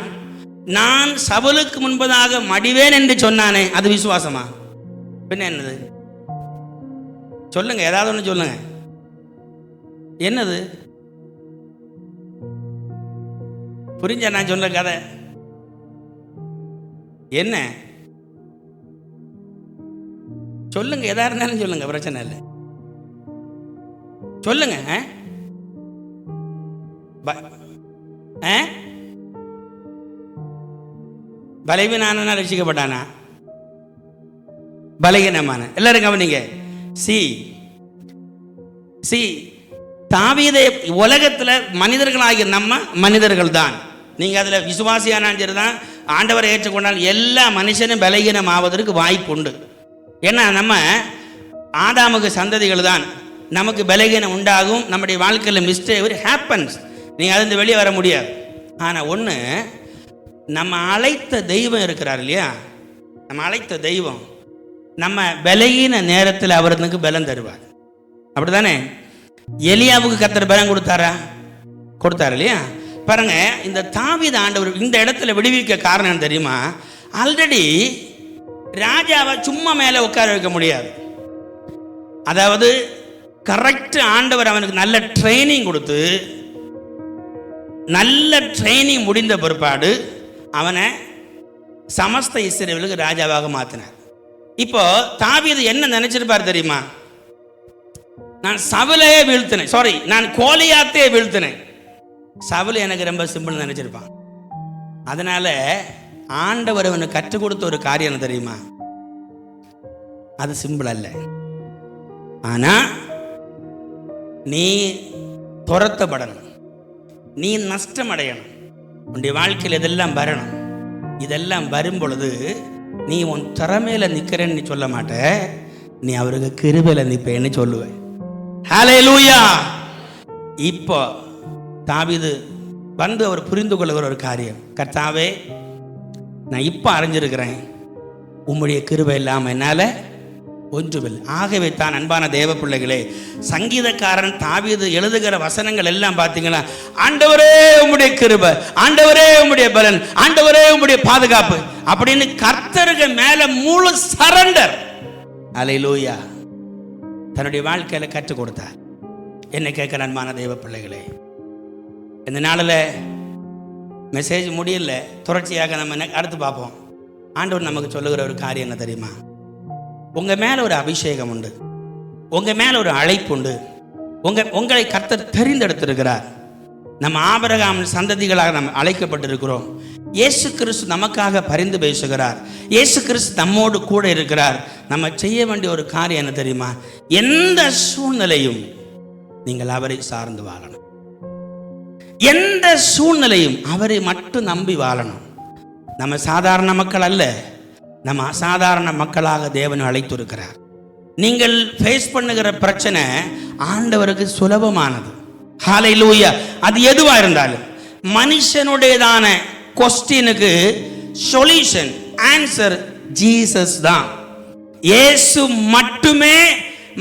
நான் சவுலுக்கு முன்பதாக மடிவேன் என்று சொன்னானே, அது விசுவாசமா? பின்ன என்னது? சொல்லுங்க, ஏதாவது ஒன்று சொல்லுங்க. என்னது? புரிஞ்ச நான் சொல்ல கதை என்ன? சொல்லுங்க, எதா இருந்தாலும் சொல்லுங்க, பிரச்சனை இல்லை. சொல்லுங்க. பலவீனான ரசிக்கப்பட்டானா? பலகீனமான? எல்லாரும் கவனிங்க. தாவீதை உலகத்துல மனிதர்களாகிய நம்ம மனிதர்கள் தான். நீங்க அதுல விசுவாசியானாலும் சரிதான், ஆண்டவரை ஏற்றுக்கொண்டால் எல்லா மனுஷனும் பலகீனம் ஆவதற்கு வாய்ப்பு உண்டு. ஏன்னா நம்ம ஆதாமுக்கு சந்ததிகள் தான். நமக்கு பலகீனம் உண்டாகும். நம்முடைய வாழ்க்கையில் மிஸ்டேக் ஹேப்பன்ஸ். நீங்கள் அதுலேருந்து வெளியே வர முடியாது. ஆனால் ஒன்று, நம்ம அழைத்த தெய்வம் இருக்கிறார் இல்லையா, நம்ம அழைத்த தெய்வம் நம்ம பலகீன நேரத்தில் அவருக்கு பலம் தருவார். அப்படி தானே? எலியாவுக்கு கர்த்தர் பலம் கொடுத்தாரா? கொடுத்தாரு இல்லையா? பாருங்க, இந்த தாவீது ஆண்டவர் இந்த இடத்துல விடுவிக்க காரணம் என்ன தெரியுமா? ஆல்ரெடி ராஜாவை சும்மா மேலே உட்கார வைக்க முடியாது. அதாவது கரெக்ட் ஆண்டவர் அவனுக்கு நல்ல ட்ரைனிங் கொடுத்து, நல்ல ட்ரைனிங் முடிந்த பிற்பாடு அவனை சமஸ்த இஸ்ரவேலுக்கு ராஜாவாக மாற்றினார். இப்போ தாவீது என்ன நினைச்சிருப்பார் தெரியுமா? நான் சவுலையே வீழ்த்தினேன், சாரி நான் கோலியாத்தையே வீழ்த்தினேன். சவுல் எனக்கு ரொம்ப சிம்பிள் நினைச்சிருப்பான். அதனால ஆண்டவர் அவனுக்கு கற்றுக் கொடுத்த ஒரு காரியம் என்ன தெரியுமா? அது சிம்பிள் அல்ல. ஆனா நீ துரத்தப்படணும், நீ நஷ்டம் அடையணும், உன்னுடைய வாழ்க்கையில் இதெல்லாம் வரணும். இதெல்லாம் வரும் பொழுது நீ உன் திறமையில நிற்கிறேன்னு நீ சொல்ல மாட்ட, நீ அவருக்கு கிருபையில நிற்பேன்னு சொல்லுவேன். ஹல்லேலூயா. இப்போ தாவீது வந்து அவர் புரிந்து கொள்ளுகிற ஒரு காரியம், கர்த்தாவே நான் இப்போ அறிஞ்சிருக்கிறேன், உம்முடைய கிருபை இல்லாமல் என்னால் ஒன்றுமில்லை. ஆகவே தான் அன்பான தேவ பிள்ளைகளே, சங்கீதக்காரன் தாவீது எழுதுகிற வசனங்கள் எல்லாம் பார்த்தீங்களா, ஆண்டவரே உம்முடைய கிருபை, ஆண்டவரே உம்முடைய பலன், ஆண்டவரே உம்முடைய பாதுகாப்பு அப்படின்னு கர்த்தருக்கு மேல முழு சரண்டர். அல்லேலூயா. தன்னுடைய வாழ்க்கையில கற்றுக் கொடுத்தார். என்ன கேட்கிற அன்பான தேவ பிள்ளைகளே, இந்த நாளில் மெசேஜ் முடியல, தொடர்ச்சியாக நம்ம அடுத்து பார்ப்போம். ஆண்டவர் நமக்கு சொல்லுகிற ஒரு காரியம் என்ன தெரியுமா? உங்க மேல ஒரு அபிஷேகம் உண்டு, உங்க மேல ஒரு அழைப்பு உண்டு. உங்களை கர்த்தர் தெரிந்தெடுத்திருக்கிறார். நம்ம ஆபிரகாம் சந்ததிகளாக நம்ம அழைக்கப்பட்டிருக்கிறோம். இயேசு கிறிஸ்து நமக்காக பரிந்து பேசுகிறார். இயேசு கிறிஸ்து நம்மோடு கூட இருக்கிறார். நம்ம செய்ய வேண்டிய ஒரு காரியம் என்ன தெரியுமா? எந்த சூழ்நிலையும் நீங்கள் அவரை சார்ந்து வாழணும். எந்த சூழ்நிலையும் அவரை மட்டும் நம்பி வாழணும். நம்ம சாதாரண மக்கள் அல்ல, நம்ம அசாதாரண மக்களாக தேவன் அழைத்திருக்கிறார். நீங்கள் ஃபேஸ் பண்ணுகிற பிரச்சனை ஆண்டவருக்கு சுலபமானது. ஹல்லேலூயா. அது எதுவா இருந்தாலும் மனுஷனுடையதான கொஸ்டினுக்கு சொல்யூஷன், ஆன்சர் ஜீசஸ் தான். இயேசு மட்டுமே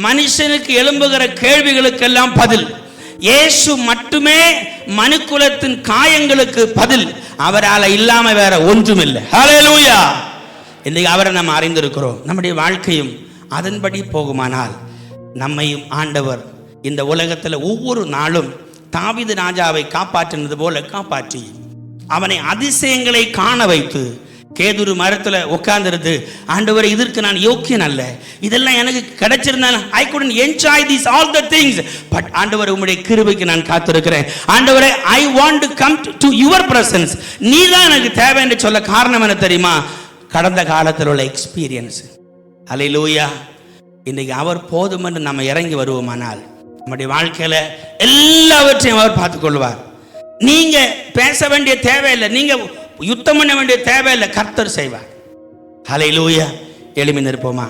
மனுஷனுக்கு எழும்புகிற கேள்விகளுக்கெல்லாம் பதில். இயேசு மட்டுமே மனுக்குலத்தின் காயங்களுக்கு பதில். அவரால் இல்லாம வேற ஒன்றும் இல்லை. ஹல்லேலூயா. இன்னைக்கு அவரை நம்ம அறிந்திருக்கிறோம். நம்முடைய வாழ்க்கையும் அதன்படி போகுமானால் நம்மையும் ஆண்டவர் இந்த உலகத்தில் ஒவ்வொரு நாளும் தாவீது ராஜாவை காப்பாற்றினது போல காப்பாற்றி அவனை அதிசயங்களை காண வைத்து கேதுரு மரத்தில் உட்கார்ந்துருது. ஆண்டவரை, இதற்கு நான் யோக்கியன் அல்ல, இதெல்லாம் எனக்கு கிடைச்சிருந்தாலும் I couldn't enjoy these all the things, but ஆண்டவர் உம்முடைய கிருபைக்கு நான் காத்திருக்கிறேன். ஆண்டவரே, I want to come to your presence. நீ தான் எனக்கு தேவை என்று சொல்ல காரணம் என்ன தெரியுமா? கடந்த காலத்தில் உள்ள எக்ஸ்பீரியன்ஸ். ஹல்லேலூயா. இன்னைக்கு அவர் போதும் என்று நம்ம இறங்கி வருவோமானால் நம்முடைய வாழ்க்கையில எல்லாவற்றையும் அவர் பார்த்துக் கொள்வார். நீங்க பேச வேண்டிய தேவையில்லை, நீங்க யுத்தம் பண்ண வேண்டிய தேவையில்லை, கர்த்தர் செய்வார். ஹல்லேலூயா. எழும்பி நிற்போமா?